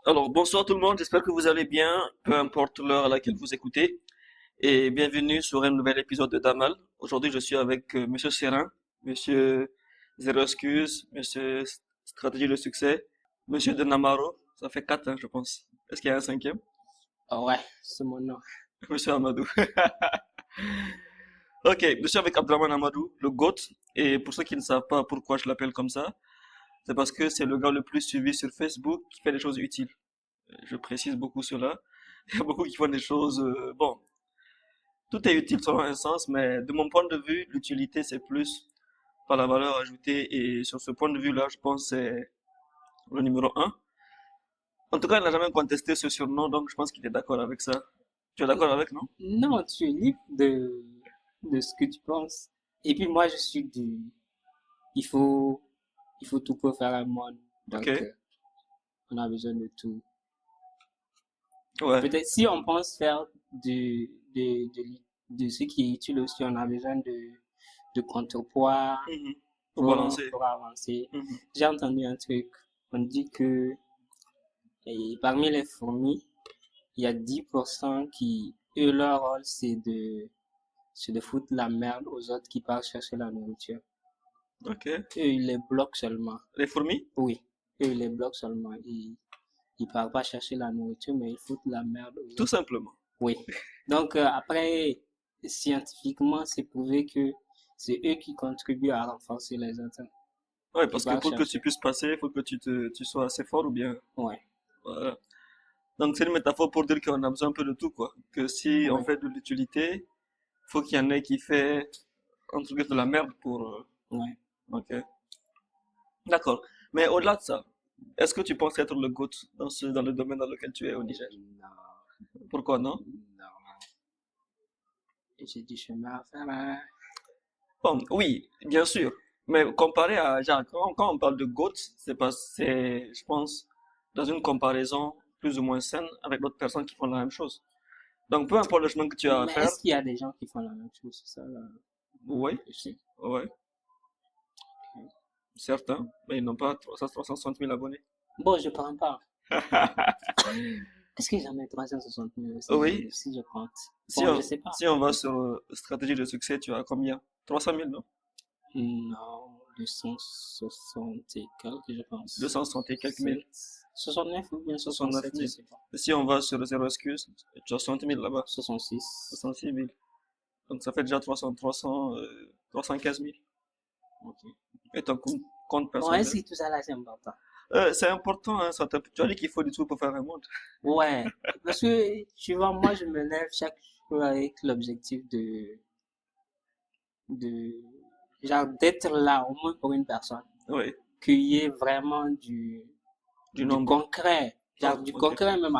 Alors, bonsoir tout le monde, j'espère que vous allez bien, peu importe l'heure à laquelle vous écoutez, et bienvenue sur un nouvel épisode de Damal. Aujourd'hui, je suis avec Monsieur Serin, Monsieur Zéro Excuse, Monsieur Stratégie de Succès, Monsieur de Namaro, ça fait quatre, hein, je pense. Est-ce qu'il y a un cinquième? Ah ouais, c'est mon nom. Monsieur Amadou. Ok, je suis avec Abdraman Amadou, le GOAT, et pour ceux qui ne savent pas pourquoi je l'appelle comme ça, c'est parce que c'est le gars le plus suivi sur Facebook qui fait des choses utiles. Je précise beaucoup cela. Il y a beaucoup qui font des choses, bon, tout est utile selon un sens, mais de mon point de vue, l'utilité c'est plus par la valeur ajoutée et sur ce point de vue-là, je pense que c'est le numéro un. En tout cas, il n'a jamais contesté ce surnom, donc je pense qu'il est d'accord avec ça. Tu es d'accord avec, non? Non, tu es libre de ce que tu penses. Et puis moi, je suis du... Il faut, il faut tout pour faire un monde. Ok, Donc, on a besoin de tout. ouais. Peut-être si on pense faire de ce qui est utile aussi, on a besoin de contrepoids Mhm. Pour balancer. pour avancer. Mhm. J'ai entendu un truc. On dit que parmi les fourmis, il y a 10% qui, eux, leur rôle, c'est de foutre la merde aux autres qui partent chercher la nourriture. Ok. Eux, ils les bloquent seulement. Les fourmis? Oui, eux, ils les bloquent seulement. Ils partent pas chercher la nourriture, mais ils foutent la merde aux Tout autres. simplement. Oui. Donc, après, scientifiquement, c'est prouvé que c'est eux qui contribuent à renforcer les autres Ouais, qui parce que partent pour que tu chercher. puisses passer, il faut que tu sois assez fort ou bien. Ouais, Voilà. Donc c'est une métaphore pour dire qu'on a besoin un peu de tout, quoi. Que si on ouais, fait de l'utilité, faut qu'il y en ait qui fait entre guillemets de la merde pour. ouais. Ok. D'accord. Mais au-delà de ça, est-ce que tu penses être le GOAT dans le domaine dans lequel tu es au Niger? Non, Pourquoi non? non. J'ai du chemin à faire, hein. Bon, oui, bien sûr. Mais comparé à Jacques, quand on parle de GOAT, je pense, dans une comparaison plus ou moins saine avec d'autres personnes qui font la même chose. Donc peu importe le chemin que tu as à Mais faire, est-ce qu'il y a des gens qui font la même chose? C'est ça, là, oui, je sais. oui, certains, mais ils n'ont pas 360 000 abonnés. Bon, je prends pas. Est-ce que j'en ai 360 000 Oui, si je compte? si Bon, on, je sais pas. si on va sur stratégie de succès, tu as combien? 300 000, non? Non, 260 et quelques, je pense. 260 et quelques mille. 7, 69 ou bien 69 67, je 000. sais pas. Si on va sur Zéro Excuse, tu as 60 000 là-bas. 66. 66 000. Donc ça fait déjà 315 000. Ok. Et ton compte Bon, est-ce personnel. que tout ça là, c'est important? C'est important, hein, tu as dit qu'il faut du tout pour faire un monde. Ouais, parce que, tu vois, moi, je me lève chaque jour avec l'objectif de, genre, d'être là, au moins pour une personne. Oui, Qu'il y ait vraiment du du nombre. concret, genre Oh, du ok. concret même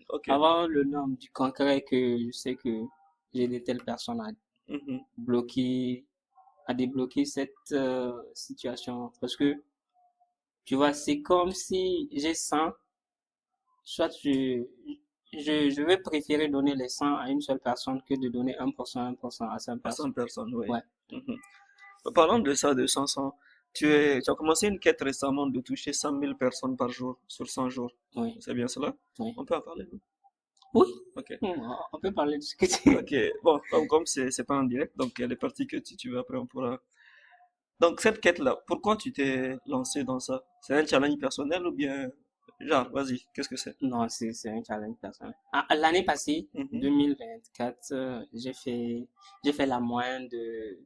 Ok. avant le nom, du concret que je sais que j'ai de telles personnes à Mhm. bloquer, à débloquer cette situation. Parce que, tu vois, c'est comme si j'ai 100, soit je vais préférer donner les 100 à une seule personne que de donner 1% à 100 À 100 personnes. personnes, oui. Ouais. Mhm. Parlant de ça, de 500, tu as commencé une quête récemment de toucher 100 000 personnes par jour, sur 100 jours. Oui, C'est bien cela? oui. On peut en parler, non? Oui, Ok. on peut parler de ce que tu... Ok. Bon, comme c'est pas en direct, donc il y a des parties que si tu veux après on pourra. Donc cette quête-là, pourquoi tu t'es lancé dans ça? C'est un challenge personnel ou bien, genre, vas-y, qu'est-ce que c'est? Non, c'est un challenge personnel. L'année passée, Mhm. 2024, j'ai fait la moyenne de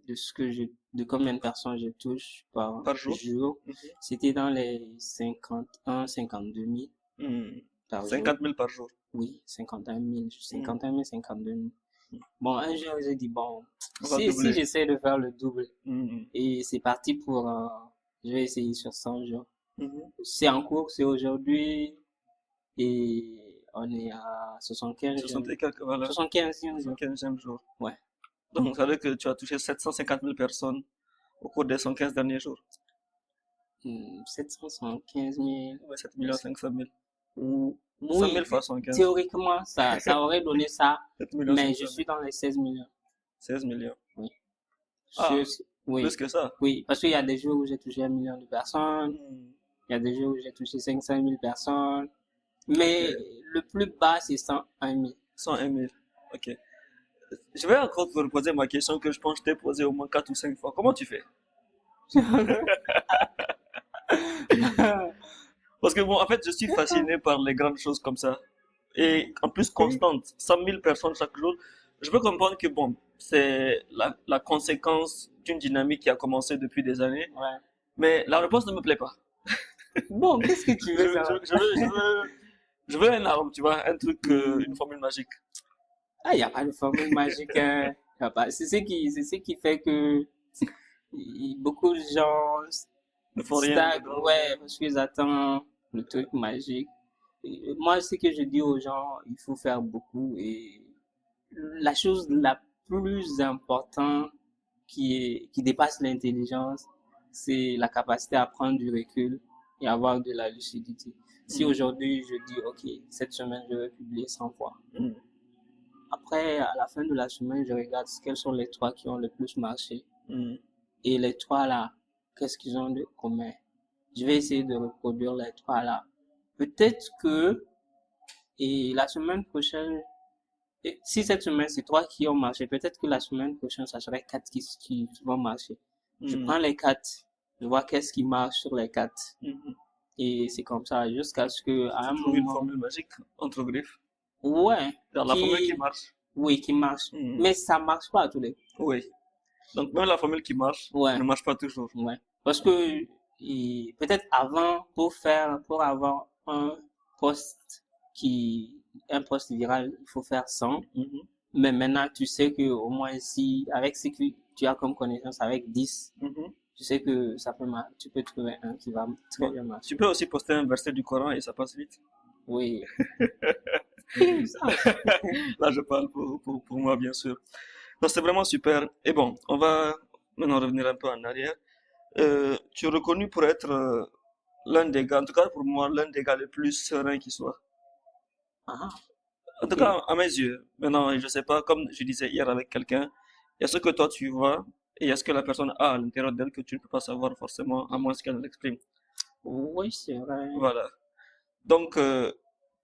de combien de personnes je touche par Par jour? jour. Mhm. C'était dans les 52 000 Hmm. par jour. 50 000 par jour. Oui, 51 000, Hmm. 51 000, 52 000. Bon, un jour, j'ai dit, bon, On va si doubler. j'essaie de faire le double, Hmm. et c'est parti pour, je vais essayer sur 100 jours. Mhm. C'est en cours, c'est aujourd'hui, et on est à 75 jours. 60 et quelques, voilà. 75e jour. 75e jour. Ouais. Donc, ça veut dire que tu as touché 750 000 personnes au cours des 115 derniers jours. 775 000. Ouais, 7 500 000. Oui, 100 000 fois 115. théoriquement, ça aurait donné ça, 7 mais je 500 000. suis dans les 16 millions. 16 millions. Oui. Ah, plus Oui. que ça. Oui, parce qu'il y a des jours où j'ai touché 1 million de personnes, Hmm. il y a des jours où j'ai touché 500 000 personnes, Ok. Mais le plus bas, c'est 101 000. 101 000. Ok. Je vais encore te reposer ma question que je pense que je t'ai posée au moins 4 ou 5 fois. Comment tu fais? Parce que bon, en fait, je suis fasciné par les grandes choses comme ça. Et en plus constantes. 100 000 personnes chaque jour. Je peux comprendre que bon, c'est la conséquence d'une dynamique qui a commencé depuis des années. Ouais. Mais la réponse ne me plaît pas. Bon, qu'est-ce que tu Je, veux je, savoir? je veux un arme, tu vois, un truc, une formule magique. Ah, il n'y a pas de formule magique, hein. Y a pas. C'est ce qui fait que beaucoup de gens Ne faut rien stagnent, dedans. ouais, parce qu'ils attendent le truc magique. Et moi, ce que je dis aux gens, il faut faire beaucoup et la chose la plus importante qui dépasse l'intelligence, c'est la capacité à prendre du recul et avoir de la lucidité. Si Mm, aujourd'hui je dis, OK, cette semaine je vais publier 100 fois. mm, Après, à la fin de la semaine, je regarde quels sont les trois qui ont le plus marché. mm, Et les trois là, qu'est-ce qu'ils ont de commun? Je vais essayer de reproduire les trois là. Peut-être que, et la semaine prochaine, et si cette semaine c'est trois qui ont marché, peut-être que la semaine prochaine ça serait quatre qui vont marcher. Je mm, prends les quatre, je vois qu'est-ce qui marche sur les quatre. mm. Et c'est comme ça jusqu'à ce que, à Tu un trouves une moment, formule magique entre griffes. ouais, Dans la formule qui qui, marche. oui, qui marche. Mm, Mais ça marche pas à tous les coups. oui. Donc même la formule qui marche Ouais. ne marche pas toujours. Ouais. Parce que peut-être avant, pour avoir poste un poste viral, il faut faire 100. Mhm, Mais maintenant, tu sais que au moins si, avec ce que tu as comme connaissance, avec 10, mhm. tu sais que tu peux trouver un qui va très Bon. bien Tu marcher. peux aussi poster un verset du Coran et ça passe vite. Oui. Oui, ça. Là, je parle pour moi, bien sûr. Donc, c'est vraiment super. Et bon, on va maintenant revenir un peu en arrière. Tu es reconnu pour être l'un des gars, en tout cas pour moi, l'un des gars les plus sereins qui soit. Ah, En tout ok. cas, à mes yeux. Maintenant, je sais pas, comme je disais hier avec quelqu'un, il y a ce que toi tu vois et il y a ce que la personne a à l'intérieur d'elle que tu ne peux pas savoir forcément, à moins qu'elle l'exprime. Oui, c'est vrai. Voilà. Donc,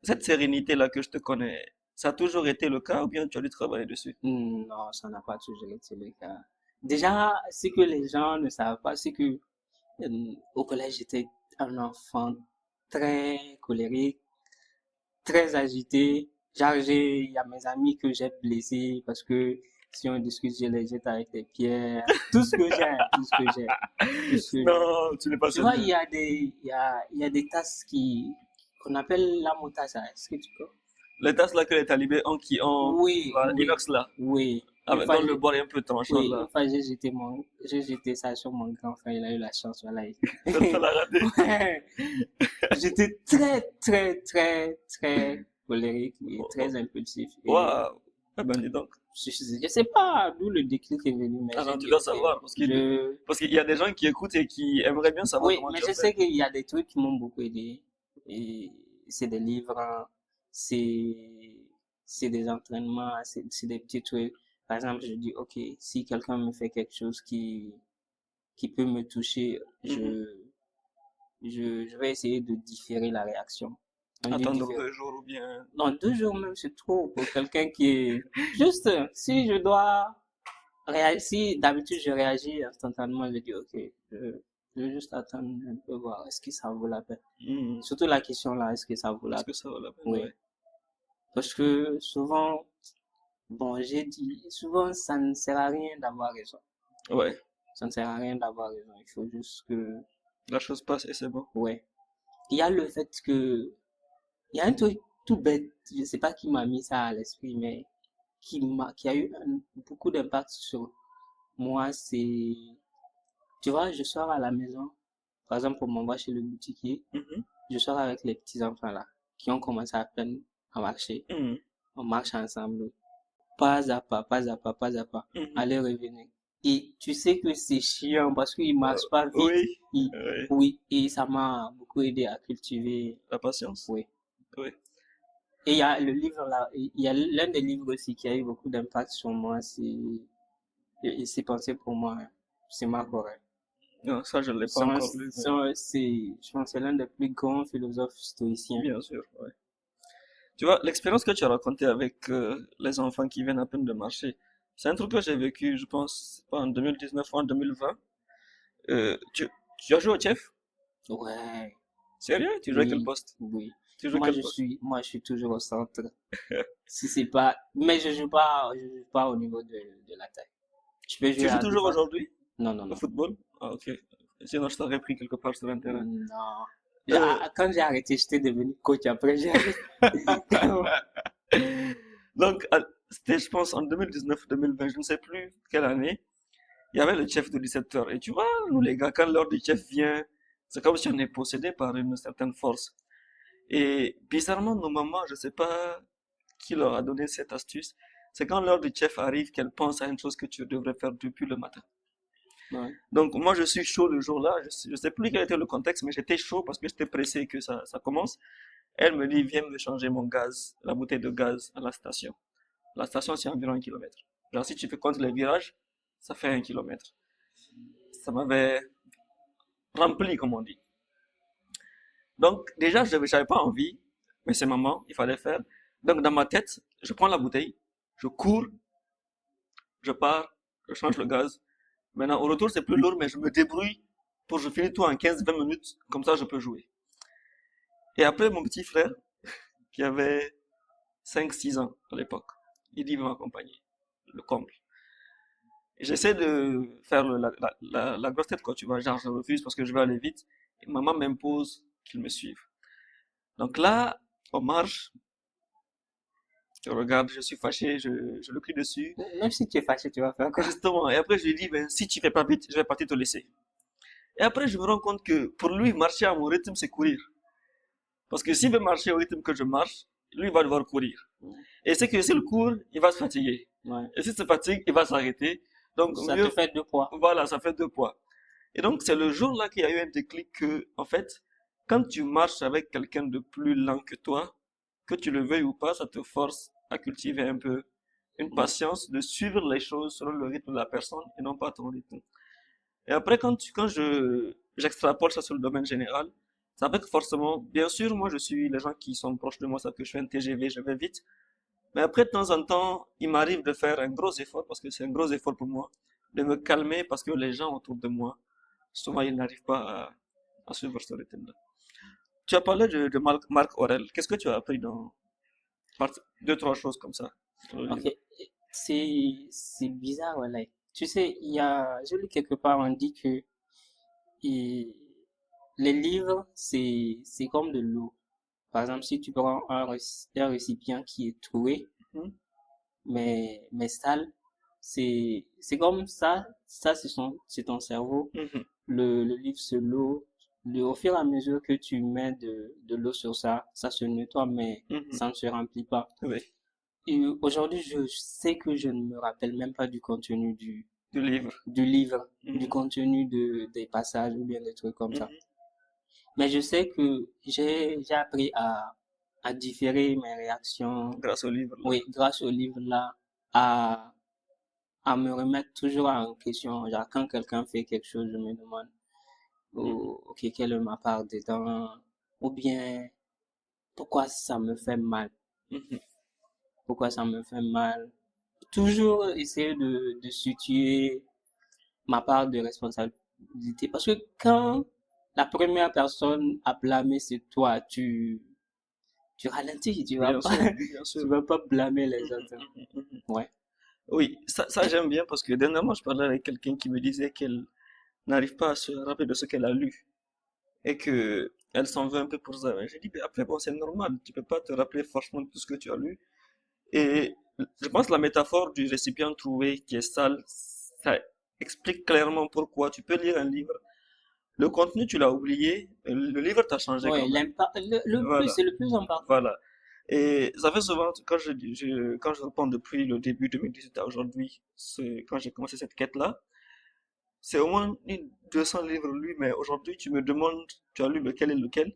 cette sérénité-là que je te connais, ça a toujours été le cas ou bien tu as dû travailler dessus? Non, ça n'a pas toujours été le cas. Déjà, ce que les gens ne savent pas, c'est que au collège, j'étais un enfant très colérique, très agité. Genre, il y a mes amis que j'ai blessés parce que si on discute, je les jette avec des pierres. Tout ce que j'ai, tout ce que j'ai. Non, tu n'es pas Tu vois, sérieux. il y a des tasses qu'on appelle la motassa. Est-ce que tu peux? Les tasses là que les talibés ont qui ont, Oui, voilà, oui, inox là, oui. Une avec, fois, dont le bord est un peu tranchant oui, une là. fois, j'ai jeté ça sur mon grand frère, il a eu la chance, voilà. Ça l'a raté. Ouais. J'étais très colérique et très impulsif. Et Waouh! Eh ben, dis donc. je sais pas d'où le déclic est venu, mais Ah j'ai non, tu dit, dois ok, savoir, je, parce qu'il y a des gens qui écoutent et qui aimeraient bien savoir oui, comment mais tu as je fait. sais qu'il y a des trucs qui m'ont beaucoup aidé. Et c'est des livres, hein, c'est, c'est des entraînements, c'est des petits trucs. Par exemple, je dis, ok, si quelqu'un me fait quelque chose qui peut me toucher, Mhm. je vais essayer de différer la réaction. On dit Attendre différer. 2 jours ou bien. Non, 2 jours même, c'est trop pour quelqu'un qui est juste, si je dois réagir, si d'habitude je réagis instantanément, je dis, ok, je vais juste attendre un peu voir, est-ce que ça vaut la peine? Mhm. Surtout la question là, est-ce que ça vaut Est-ce la que peine? ça vaut la peine? Oui. Ouais. Parce que souvent, bon, j'ai dit, souvent, ça ne sert à rien d'avoir raison. Ouais. Ça ne sert à rien d'avoir raison. Il faut juste que, La chose passe et c'est bon. ouais. Il y a le fait que, il y a un truc tout bête, je sais pas qui m'a mis ça à l'esprit, mais qui a eu beaucoup d'impact sur moi, c'est, tu vois, je sors à la maison, par exemple, pour m'envoyer chez le boutiquier, Mhm. je sors avec les petits enfants là, qui ont commencé à peine à marcher. Mhm. On marche ensemble, pas à pas, pas à pas, pas à pas, Mhm. aller revenir. Et tu sais que c'est chiant parce qu'ils marchent pas vite. Oui. Oui. Oui, et ça m'a beaucoup aidé à cultiver, La patience. oui. Oui. Et il y a le livre là, il y a l'un des livres aussi qui a eu beaucoup d'impact sur moi, c'est pensé pour moi, hein. C'est Marc Aurèle. Non, ça, je ne l'ai pas encore lu, mais Je pense que c'est l'un des plus grands philosophes stoïciens. bien sûr. Ouais. Tu vois, l'expérience que tu as racontée avec les enfants qui viennent à peine de marcher, c'est un truc que j'ai vécu, je pense, pas en 2019 ou en 2020. Tu as joué au chef? Ouais, Sérieux? Tu jouais à quel oui, poste? oui. Tu jouais à quel poste? Moi, je suis toujours au centre. Si c'est pas, mais je joue pas au niveau de l'attaque. Je peux jouer Tu joues à toujours défense? aujourd'hui Non, non, au non. football? Ah, ok. Sinon, je t'aurais pris quelque part sur un terrain. Non. Euh, Quand j'ai arrêté, j'étais devenu coach. Après, j'ai arrêté. donc, c'était, je pense, en 2019-2020, je ne sais plus quelle année, il y avait le chef de 17h. Et tu vois, nous les gars, quand l'heure du chef vient, c'est comme si on est possédé par une certaine force. Et bizarrement, nos mamans, je sais pas qui leur a donné cette astuce, c'est quand l'heure du chef arrive qu'elles pensent à une chose que tu devrais faire depuis le matin. Ouais. Donc moi, je suis chaud le jour-là, je sais plus quel était le contexte, mais j'étais chaud parce que j'étais pressé que ça commence. Elle me dit, viens me changer mon gaz, la bouteille de gaz à la station. La station, c'est environ 1 kilomètre. Alors si tu fais compte les virages, ça fait 1 kilomètre. Ça m'avait rempli, comme on dit. Donc, déjà, je n'avais pas envie, mais c'est maman, il fallait faire. Donc, dans ma tête, je prends la bouteille, je cours, je pars, je change le gaz. Maintenant, au retour, c'est plus lourd, mais je me débrouille pour que je finisse tout en 15-20 minutes. Comme ça, je peux jouer. Et après, mon petit frère, qui avait 5-6 ans à l'époque, il dit, il va m'accompagner. Le comble. Et j'essaie de faire la grosse tête, quoi, tu vois. Genre, je refuse parce que je veux aller vite. Et maman m'impose qu'il me suive. Donc là, on marche, je regarde, je suis fâché, je le crie dessus. Même si tu es fâché, tu vas faire quoi? Justement, et après je lui dis, ben, si tu fais pas vite, je vais partir te laisser. Et après je me rends compte que pour lui, marcher à mon rythme, c'est courir. Parce que s'il veut marcher au rythme que je marche, lui il va devoir courir. Et c'est que s'il court, il va se fatiguer. Ouais. Et s'il se fatigue, il va s'arrêter. Donc Ça te mieux, fait deux poids. voilà, ça fait 2 poids. Et donc c'est le jour là qu'il y a eu un déclic que, en fait, quand tu marches avec quelqu'un de plus lent que toi, que tu le veuilles ou pas, ça te force à cultiver un peu une patience de suivre les choses selon le rythme de la personne et non pas ton rythme. Et après, j'extrapole ça sur le domaine général, ça fait que forcément, bien sûr, moi, je suis les gens qui sont proches de moi, ça que je fais un TGV, je vais vite. Mais après, de temps en temps, il m'arrive de faire un gros effort, parce que c'est un gros effort pour moi, de me calmer parce que les gens autour de moi, souvent, ils n'arrivent pas à suivre ce rythme-là. Tu as parlé de Marc Aurèle. Qu'est-ce que tu as appris dans deux, trois choses comme ça dans le Ok. livre? C'est bizarre, voilà. Tu sais, j'ai lu quelque part, on dit que et, les livres, c'est comme de l'eau. Par exemple, si tu prends un récipient qui est troué, Mhm, mais sale, c'est comme ça, c'est ton cerveau. mhm, Le livre se l'eau. Au fur et à mesure que tu mets de l'eau sur ça, ça se nettoie, mais mhm. ça ne se remplit pas. Oui, Et aujourd'hui, je sais que je ne me rappelle même pas du contenu du livre. du livre, du Mhm, contenu des passages ou bien des trucs comme ça. mhm. Mais je sais que j'ai appris à différer mes réactions, Grâce au livre, là. oui, grâce au livre là, à, à me remettre toujours en question. Genre, quand quelqu'un fait quelque chose, je me demande, Mhm, oh, ok, quelle est ma part dedans? Ou bien, pourquoi ça me fait mal? mhm. Pourquoi ça me fait mal? Toujours essayer de situer ma part de responsabilité. Parce que quand la première personne à blâmer, c'est toi, tu ralentis, Bien sûr, bien tu sûr. vas pas blâmer les Mhm, autres. mhm, mhm. Ouais. Oui, ça j'aime bien parce que dernièrement je parlais avec quelqu'un qui me disait qu'elle n'arrive pas à se rappeler de ce qu'elle a lu et que elle s'en veut un peu pour ça. J'ai dit, mais après, bon, c'est normal, tu peux pas te rappeler forcément de tout ce que tu as lu. Et je pense que la métaphore du récipient trouvé qui est sale, ça explique clairement pourquoi tu peux lire un livre. Le contenu, tu l'as oublié, mais le livre t'a changé Ouais, quand même. Voilà, c'est le plus important. voilà. Et ça fait souvent, quand je reprends depuis le début 2018 à aujourd'hui, c'est quand j'ai commencé cette quête-là, c'est au moins 200 livres lus, mais aujourd'hui, tu me demandes, tu as lu lequel et lequel.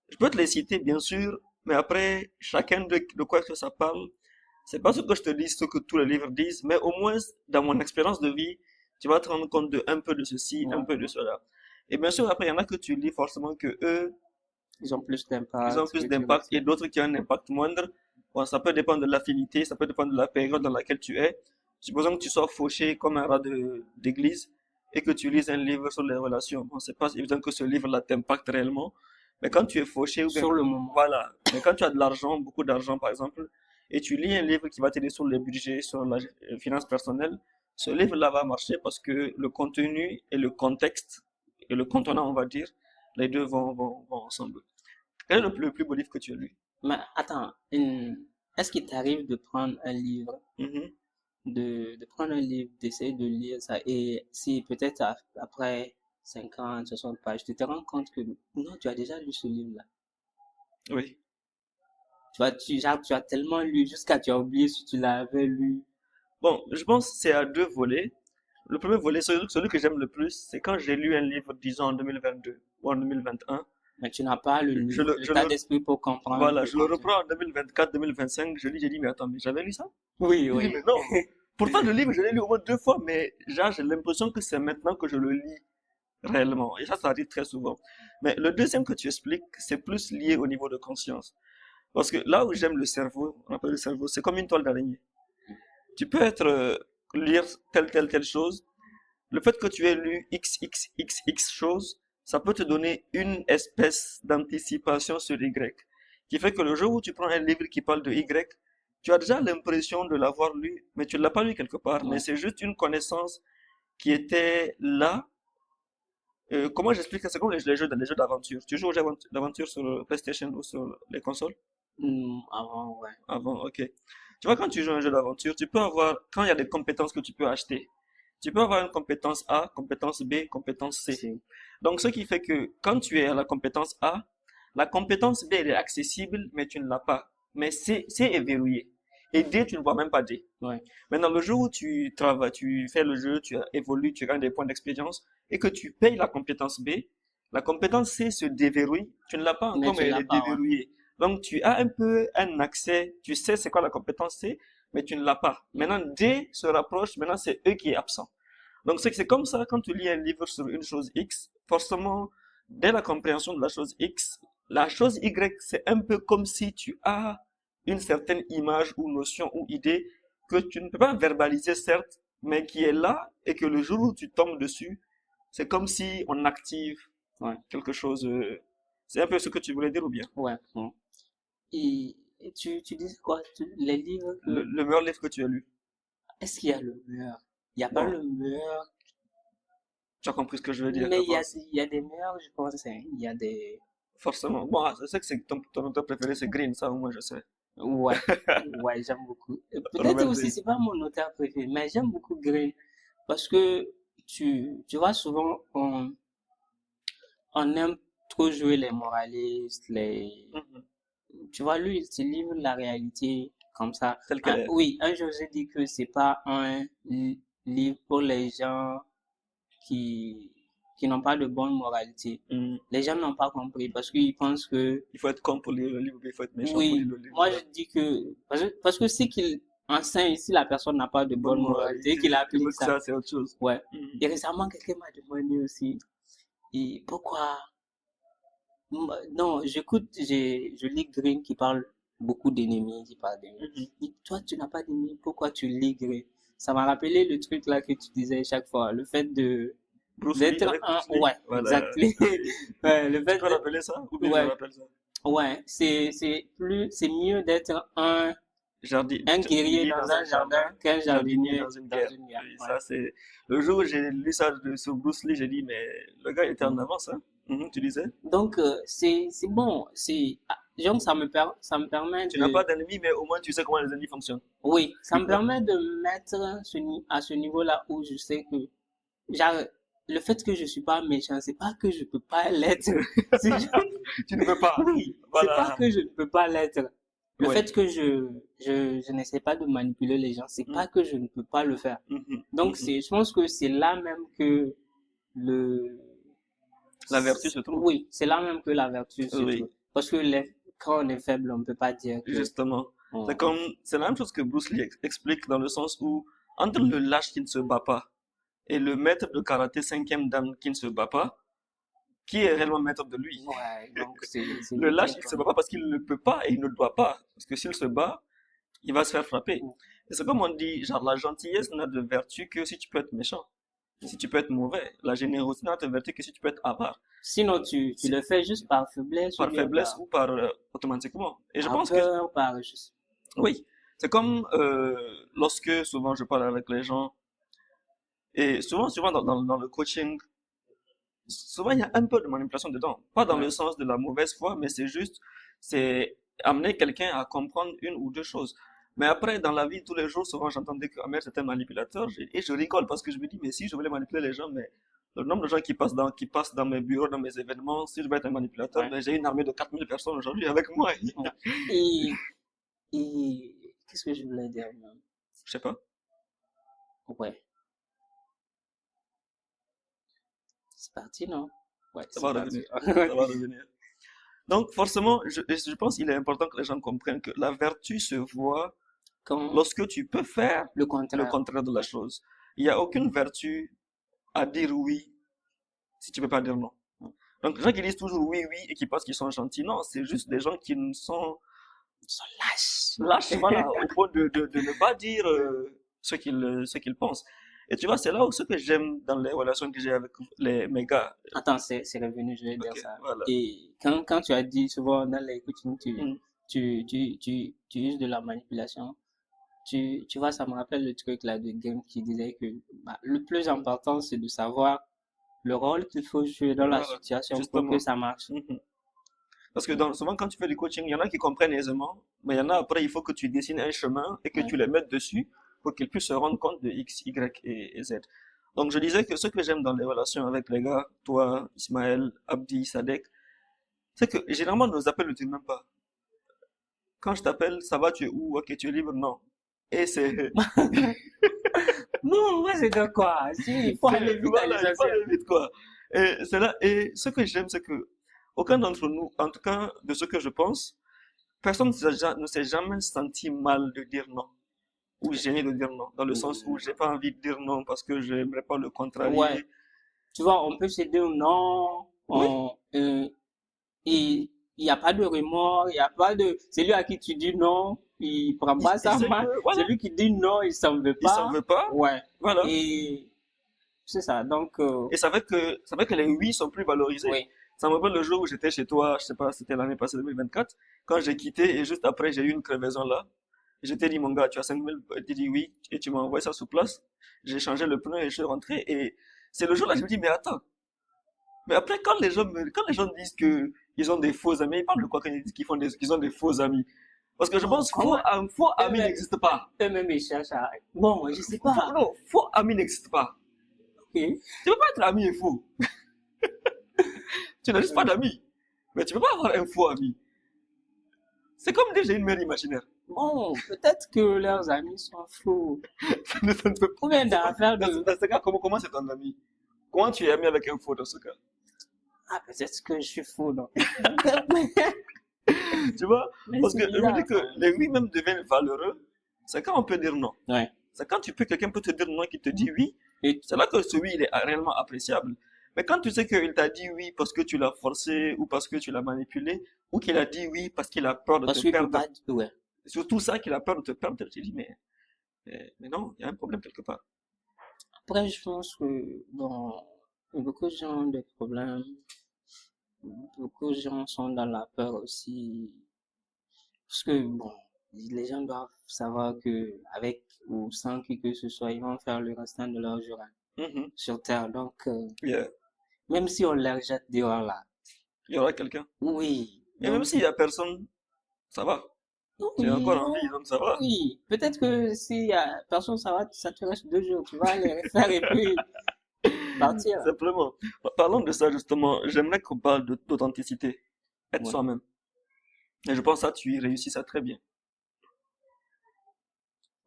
Je peux te les citer, bien sûr, mais après, chacun de quoi que ça parle, c'est pas ce que je te dis, ce que tous les livres disent, mais au moins, dans mon expérience de vie, tu vas te rendre compte de un peu de ceci, un Ouais. peu de cela. Et bien sûr, après, il y en a que tu lis forcément que eux, Ils ont plus Ils ont d'impact plus que tu d'impact et respectes. d'autres qui ont un impact moindre. Bon, ça peut dépendre de l'affinité, ça peut dépendre de la période dans laquelle tu es. Supposons que tu sois fauché comme un rat d'église et que tu lises un livre sur les relations. Bon, c'est pas évident que ce livre-là t'impacte réellement. Mais quand tu es fauché ou bien, Sur le moment. voilà. Mais quand tu as de l'argent, beaucoup d'argent par exemple, et tu lis un livre qui va t'aider sur les budgets, sur la finance personnelle, ce livre-là va marcher parce que le contenu et le contexte et le contenant, on va dire, les deux vont ensemble. Quel est le plus beau livre que tu as lu? Mais attends, est-ce qu'il t'arrive de prendre un livre, Mhm. de prendre un livre, d'essayer de lire ça, et si peut-être après 50, 60 pages, tu te rends compte que non, tu as déjà lu ce livre-là. Oui. Genre, tu as tellement lu jusqu'à tu as oublié si tu l'avais lu. Bon, je pense que c'est à deux volets. Le premier volet, celui que j'aime le plus, c'est quand j'ai lu un livre, disons en 2022 ou en 2021. Mais tu n'as pas Je le, je l'état le, d'esprit pour comprendre voilà, le je le contenu. reprends en 2024, 2025. Je lis, j'ai dit, mais attends, mais j'avais lu ça? Oui, J'ai dit, mais oui. non. Pourtant, le livre, je l'ai lu au moins deux fois, mais genre, j'ai l'impression que c'est maintenant que je le lis réellement. Et ça arrive très souvent. Mais le deuxième que tu expliques, c'est plus lié au niveau de conscience. Parce que là où j'aime le cerveau, on appelle le cerveau, c'est comme une toile d'araignée. Tu peux lire telle chose. Le fait que tu aies lu XXXX choses, ça peut te donner une espèce d'anticipation sur Y. Qui fait que le jour où tu prends un livre qui parle de Y, tu as déjà l'impression de l'avoir lu, mais tu ne l'as pas lu quelque part. Mais Ouais. c'est juste une connaissance qui était là. Comment j'explique ça? C'est comme les jeux d'aventure. Tu joues aux jeux d'aventure sur PlayStation ou sur les consoles? Avant, ouais. Avant, ok. Tu vois, quand tu joues à un jeu d'aventure, tu peux avoir, quand il y a des compétences que tu peux acheter, tu peux avoir une compétence A, compétence B, compétence C. Si. Donc, ce qui fait que quand tu es à la compétence A, la compétence B, elle est accessible, mais tu ne l'as pas. Mais C est verrouillé. Et D, tu ne vois même pas D. Ouais. Maintenant, le jour où tu travailles, tu fais le jeu, tu évolues, tu gagnes des points d'expérience, et que tu payes la compétence B, la compétence C se déverrouille. Tu ne l'as pas Mais encore, tu mais elle l'as est pas, ouais. déverrouillée. Donc, tu as un peu un accès, tu sais c'est quoi la compétence C, mais tu ne l'as pas. Maintenant, D se rapproche, maintenant c'est E qui est absent. Donc, c'est comme ça, quand tu lis un livre sur une chose X, forcément, dès la compréhension de la chose Y, c'est un peu comme si tu as une certaine image ou notion ou idée que tu ne peux pas verbaliser, certes, mais qui est là et que le jour où tu tombes dessus, c'est comme si on active Ouais. quelque chose. C'est un peu ce que tu voulais dire ou bien? Ouais. Bon. Et tu dis quoi? Les livres que... Le meilleur livre que tu as lu. Est-ce qu'il y a le meilleur? Il n'y a pas Bon, le meilleur, tu as compris ce que je veux dire, je mais pense. il y a des meilleurs, je pense, hein. Il y a des... Forcément. Bon, je sais que c'est ton auteur préféré, c'est Green, ça au moins je sais. Ouais, ouais, j'aime beaucoup. Peut-être Robert aussi, Greene. c'est pas mon auteur préféré, mais j'aime beaucoup Green parce que tu vois souvent, on aime trop jouer les moralistes, Mhm. tu vois, lui, il se livre la réalité comme ça. Telle qu'elle est. Oui, un jour, j'ai dit que c'est pas un livre pour les gens qui, qui n'ont pas de bonne moralité. Mhm. Les gens n'ont pas compris parce qu'ils pensent que, Il faut être con pour lire le livre, ou bien il faut être méchant pour lire oui, le livre. moi Ouais. je dis que, parce que si qu'il enseigne, si la personne n'a pas de Bonne bonne moralité, moralité. qu'il Tu veux applique que ça. ça, c'est autre chose. Ouais. Mhm. Et récemment, quelqu'un m'a demandé aussi, et pourquoi, non, je lis Green qui parle beaucoup d'ennemis, qui parle d'ennemis. Mhm. Et toi, tu n'as pas d'ennemis, pourquoi tu lis Green? Ça m'a rappelé le truc là que tu disais chaque fois, le fait Bruce Lee, d'être avec un, Bruce Lee. ouais, Voilà. exactement. Ouais, le Tu fait peux d'être, rappeler ça? Ou bien je ouais, rappelle ça? ouais, c'est mieux d'être un guerrier Lily dans dans un un jardin, jardin qu'un jardinier jardinier dans une dans guerre. une guerre. Oui, Ouais. ça c'est. Le jour où j'ai lu ça sur Bruce Lee, j'ai dit, mais le gars il était en Mm. avance, hein? Mhm, tu disais? Donc, c'est bon, donc ça me permet Tu n'as pas de, d'ennemis, mais au moins tu sais comment les ennemis fonctionnent. oui, ça me permet de mettre à ce niveau-là où je sais que, genre, le fait que je suis pas méchant, c'est pas que je peux pas l'être. C'est juste- Tu ne peux pas. Oui, c'est pas Voilà. que je ne peux pas l'être. Le Oui. fait que je n'essaie pas de manipuler les gens, c'est pas Mhm, que je ne peux pas le faire. mhm, Donc, mhm. je pense que c'est là même que le, La vertu se trouve. oui, c'est là même que la vertu se trouve. Oui, Parce que quand on est faible, on peut pas dire que, justement. C'est on- comme, c'est la même chose que Bruce Lee explique dans le sens où, entre le lâche qui ne se bat pas et le maître de karaté cinquième dan qui ne se bat pas, qui est réellement maître de lui. Ouais, donc c'est Le lui qui lâche, est il se bat comme... pas parce qu'il ne peut pas et il ne doit pas. Parce que s'il se bat, il va se faire frapper. Et c'est comme on dit, genre la gentillesse n'a de vertu que si tu peux être méchant, si tu peux être mauvais. La générosité n'a de vertu que si tu peux être avare. Sinon, tu Si- le fais juste par faiblesse ou Par bien faiblesse ou par automatiquement. Et je par pense que peur, par... oui, c'est comme lorsque souvent je parle avec les gens et souvent dans le coaching, souvent il y a un peu de manipulation dedans. Pas dans le Ouais. sens de la mauvaise foi, mais c'est amener quelqu'un à comprendre une ou deux choses. Mais après, dans la vie, tous les jours, souvent j'entendais que Ahmed c'était un manipulateur et je rigole parce que je me dis, mais si je voulais manipuler les gens, mais le nombre de gens qui passent dans mes bureaux, dans mes événements, si je veux être un manipulateur, Ouais. mais j'ai une armée de 4000 personnes aujourd'hui avec moi. Ouais. Et, et qu'est-ce que je voulais dire même? Je sais pas, Ouais, c'est parti, non? Ouais, ça c'est va parti. revenir, ça va revenir. Donc, forcément, je pense qu'il est important que les gens comprennent que la vertu se voit Quand lorsque tu peux faire le le contraire. contraire de la Ouais. chose. Il n'y a aucune vertu à dire oui si tu peux pas dire non. Donc, les gens qui disent toujours oui, oui et qui pensent qu'ils sont gentils, non, c'est juste des gens qui ne sont Ils sont lâches. lâches, voilà, au point de ne pas dire ce qu'ils pensent. Et tu vois, c'est là où ce que j'aime dans les relations que j'ai avec mes gars. Attends, c'est revenu, je vais Ok, dire ça. voilà. Et quand tu as dit souvent dans les coachings, Mm. tu uses de la manipulation, tu vois, ça me rappelle le truc là de Game qui disait que bah, le plus important, c'est de savoir le rôle qu'il faut jouer dans la Voilà, situation pour que justement. ça marche. Mhm. Parce que souvent, quand tu fais du coaching, il y en a qui comprennent aisément, mais il y en a après, il faut que tu dessines un chemin et que Ouais. tu les mettes dessus pour qu'ils puissent se rendre compte de X, Y et Z. Donc, je disais que ce que j'aime dans les relations avec les gars, toi, Ismaël, Abdi, Sadek, c'est que généralement, nos appels ne tiennent même pas. Quand je t'appelle, ça va, tu es où? Ok, tu es libre? Non. Et c'est, Non, moi c'est de quoi? Si, il faut aller vite à voilà, il faut l'essentiel. aller vite, quoi. Et c'est là, et ce que j'aime, c'est que aucun d'entre nous, en tout cas, de ce que je pense, personne ne s'est jamais senti mal de dire non. Ou gêné de dire non, dans le sens où j'ai pas envie de dire non parce que j'aimerais pas le Ouais, contrarier. tu vois, on peut se dire non, Oui, et il n'y a pas de remords, il n'y a pas de... Celui à qui tu dis non, il prend pas il ça sait mal. que, voilà, Celui qui dit non, il s'en veut il s'en pas. veut pas, Ouais. voilà. Et c'est ça. Donc, Et ça fait que les oui sont plus valorisés. oui. Ça me rappelle le jour où j'étais chez toi, je sais pas, c'était l'année passée 2024, quand j'ai quitté et juste après j'ai eu une crevaison là. Je t'ai dit, mon gars, tu as 5000, tu dis oui, et tu m'as envoyé ça sur place. J'ai changé le pneu et je suis rentré et c'est le jour là, je me dis, mais attends. Mais après, quand les gens disent que ils ont des faux amis, ils parlent de quoi quand ils disent qu'ils ont des faux amis? Parce que je Non, pense comment un faux ami eux-mêmes, n'existe pas. eux-mêmes, ils cherchent à... Bon, je sais pas. Non, faux ami n'existe pas. Ok. Tu peux pas être ami et faux. Tu n'as juste pas d'amis. Mais tu peux pas avoir un faux ami. C'est comme dire j'ai une mère imaginaire. Bon, peut-être que leurs amis sont fous. Ça ne peut Ou bien c'est dans pas, l'affaire de... dans ce cas, comment c'est ton ami? Comment tu es ami avec un faux dans ce cas? Ah, peut-être que je suis fou, non? Tu vois? Mais Parce c'est que je me dis bizarre, que ça. les oui même deviennent valeureux. C'est quand on peut dire non. Ouais. C'est quand quelqu'un peut te dire non qui te dit oui. Et C'est là que ce oui, il est réellement appréciable. Mais quand tu sais qu'il t'a dit oui parce que tu l'as forcé ou parce que tu l'as manipulé, ou qu'il a dit oui parce qu'il a peur de te parce qu'il peut perdre, pas... Ouais. c'est surtout ça qu'il a peur de te perdre, tu te dis, mais non, il y a un problème quelque part. Après, je pense que, bon, beaucoup de gens ont des problèmes. Beaucoup de gens sont dans la peur aussi. Parce que, bon, les gens doivent savoir que, avec ou sans qui que ce soit, ils vont faire le restant de leur jour Mhm. sur Terre. Donc, Yeah. même si on les rejette dehors là, Il y aura quelqu'un. oui. Et même Donc, s'il y a personne, ça va. Tu es oui, encore en non, vie, donc ça va. oui. Peut-être que s'il y a personne, ça te reste 2 jours. Tu vas les faire et puis partir. Simplement. Parlons de ça justement. J'aimerais qu'on parle d'authenticité. Être Ouais. soi-même. Et je pense que ça, tu y réussis ça très bien.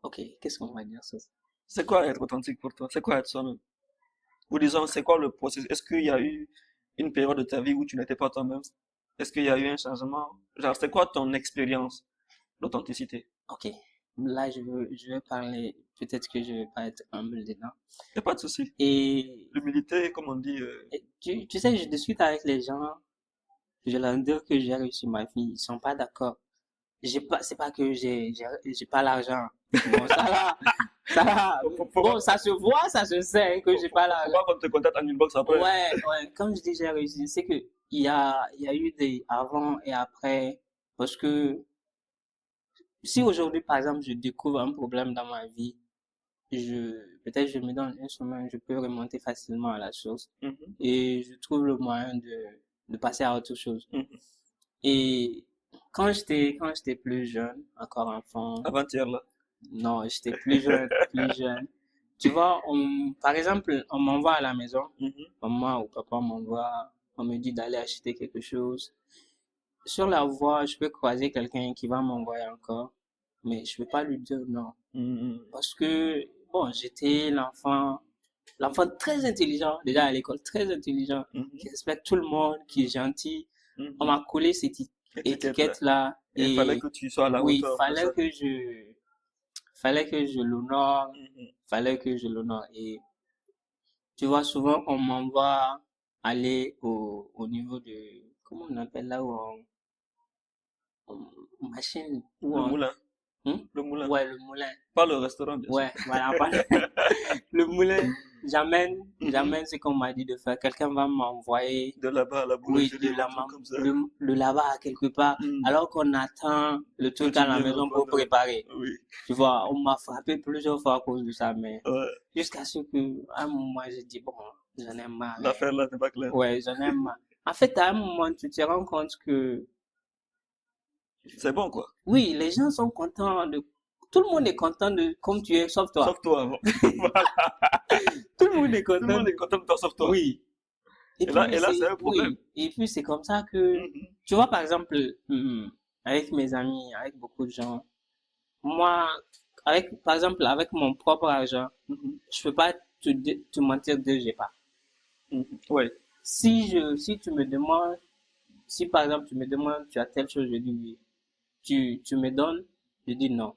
Ok, qu'est-ce qu'on va dire sur ça? C'est quoi être authentique pour toi? C'est quoi être soi-même? Ou disons, c'est quoi le processus? Est-ce qu'il y a eu une période de ta vie où tu n'étais pas toi-même? Est-ce qu'il y a eu un changement? Genre, c'est quoi ton expérience d'authenticité? Ok. là, je vais parler, peut-être que je vais pas être humble dedans. Y a pas de souci. Et, L'humilité, comme on dit, et tu sais, je discute avec les gens, je leur dis que j'ai réussi ma vie, ils sont pas d'accord. C'est pas que j'ai pas l'argent. Bon, ça va. faut Bon, pas, ça se voit, ça se sait que j'ai pas faut l'argent. pas qu'on te contacte en inbox après. Ouais, ouais, comme je dis, j'ai réussi. C'est que il y a eu des avant et après. Parce que si aujourd'hui, par exemple, je découvre un problème dans ma vie, peut-être je me donne une semaine, je peux remonter facilement à la source Mhm, et je trouve le moyen de passer à autre chose. mhm. Et quand j'étais plus jeune, encore enfant, Avant-hier, là. non, j'étais plus jeune, plus jeune. Tu vois, par exemple, on m'envoie à la maison, Mhm. maman ou papa m'envoie, on me dit d'aller acheter quelque chose. Sur la voie, je peux croiser quelqu'un qui va m'envoyer encore, mais je peux pas lui dire non. Mhm. Parce que, bon, j'étais l'enfant très intelligent, déjà à l'école, très intelligent, Mhm. qui respecte tout le monde, qui est gentil. On Mhm. m'a collé cette Étiquette, là. étiquette-là Et il fallait et que tu sois à la oui, hauteur de ça. fallait que je l'honore, Mhm. fallait que je l'honore. Et tu vois, souvent, on m'envoie aller au niveau de, comment on appelle là où machine, où Le on, moulin. hmm? Le moulin. Ouais, le moulin. Pas le restaurant, bien sûr. Ouais, voilà, voilà. Le moulin, Mhm. j'amène ce qu'on m'a dit de faire. Quelqu'un va m'envoyer, De là-bas à la oui, boulangerie ou un truc comme ça. de là-bas à quelque part, Mhm. alors qu'on attend le Que truc tu à la viennes maison pour reprendre. préparer. Oui. Tu vois, on m'a frappé plusieurs fois à cause de ça, mais Ouais. jusqu'à ce que, à un moment, j'ai dit, bon, j'en ai marre, hein. L'affaire là n'est pas claire. Ouais, j'en ai marre. En fait, à un moment, tu te rends compte que, C'est bon, quoi. oui, les gens sont contents tout le monde est content de, comme tu es, sauf toi. Sauf toi. Voilà. Tout le monde est Tout le content monde est content de toi, sauf toi. oui. Et là, c'est un problème. Oui. Et puis, c'est comme ça que, Mhm. tu vois, par exemple, avec mes amis, avec beaucoup de gens, moi, par exemple, avec mon propre argent, Mhm. je peux pas te mentir de j'ai pas. Mhm. Ouais. Si tu me demandes, si par exemple tu me demandes, tu as telle chose, je dis oui. Tu me donnes, je dis non.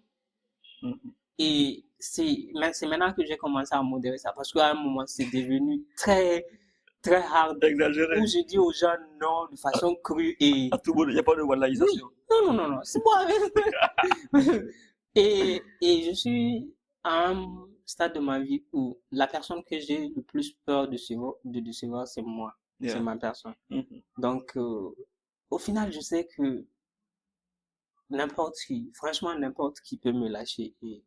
Mhm. Et c'est maintenant que j'ai commencé à modérer ça parce qu'à un moment, c'est devenu très hard Exagéré. où je dis aux gens non de façon crue et À tout bout, il n'y a pas de oui, wallahisation. non, c'est moi. Et je suis à un stade de ma vie où la personne que j'ai le plus peur de décevoir, c'est moi. C'est Yeah. ma personne. Mhm. Donc, au final, je sais que franchement, n'importe qui peut me lâcher et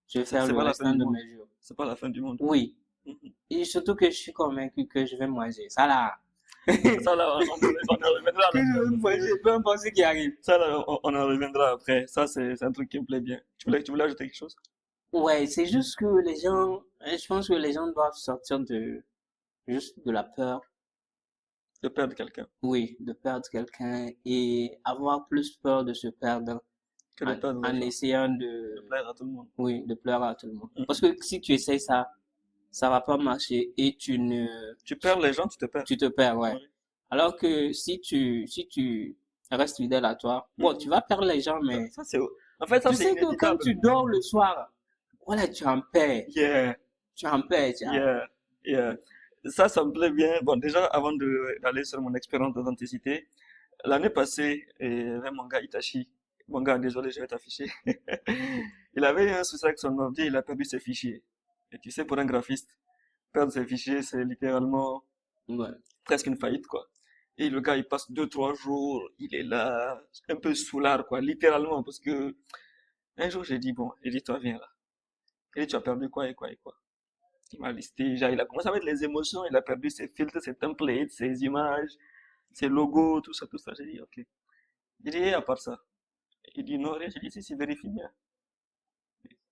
je vais faire C'est le pas la fin restant du de monde. mes jours. C'est pas la fin du monde. Oui. Mhm. Et surtout que je suis convaincu que je vais manger. Ça là. Ça là, on en reviendra Que je là-dessus vais parce que manger, peu importe ce qui arrive. ça là, on en reviendra après. Ça, c'est un truc qui me plaît bien. Tu voulais ajouter quelque chose? Ouais, c'est juste que je pense que les gens doivent sortir juste de la peur, De perdre quelqu'un. oui, de perdre quelqu'un et avoir plus peur de se perdre Que de perdre les en gens. essayant De plaire à tout le monde. oui, de pleurer à tout le monde. Parce Mhm. que si tu essayes ça, ça va pas marcher et Tu perds les gens, tu te perds. tu te perds, ouais. Oui. Alors que si tu restes fidèle à toi, bon, tu Mhm. vas perdre les gens, mais Ça, c'est, en fait, ça, tu c'est sais que quand inévitable. tu dors le soir, voilà, tu es en paix, Yeah, tu es en paix, yeah, yeah. Ça me plaît bien. Bon, déjà, avant d'aller sur mon expérience d'authenticité, l'année passée, avec mon gars Itachi, mon gars, désolé, je vais t'afficher. Il avait eu un souci avec son ordi, il a perdu ses fichiers. Et tu sais, pour un graphiste, perdre ses fichiers, c'est littéralement ouais. presque une faillite, quoi. Et le gars, il passe 2, 3 jours, il est là, un peu soulard, quoi, littéralement, parce que un jour, j'ai dit, bon, il dit, toi, viens là. Il dit, tu as perdu quoi et quoi et quoi. Il m'a listé, genre, il a commencé à mettre les émotions, il a perdu ses filtres, ses templates, ses images, ses logos, tout ça, tout ça. J'ai dit, ok. Il dit, et à part ça. Il dit, non, rien. J'ai dit, si, vérifie bien.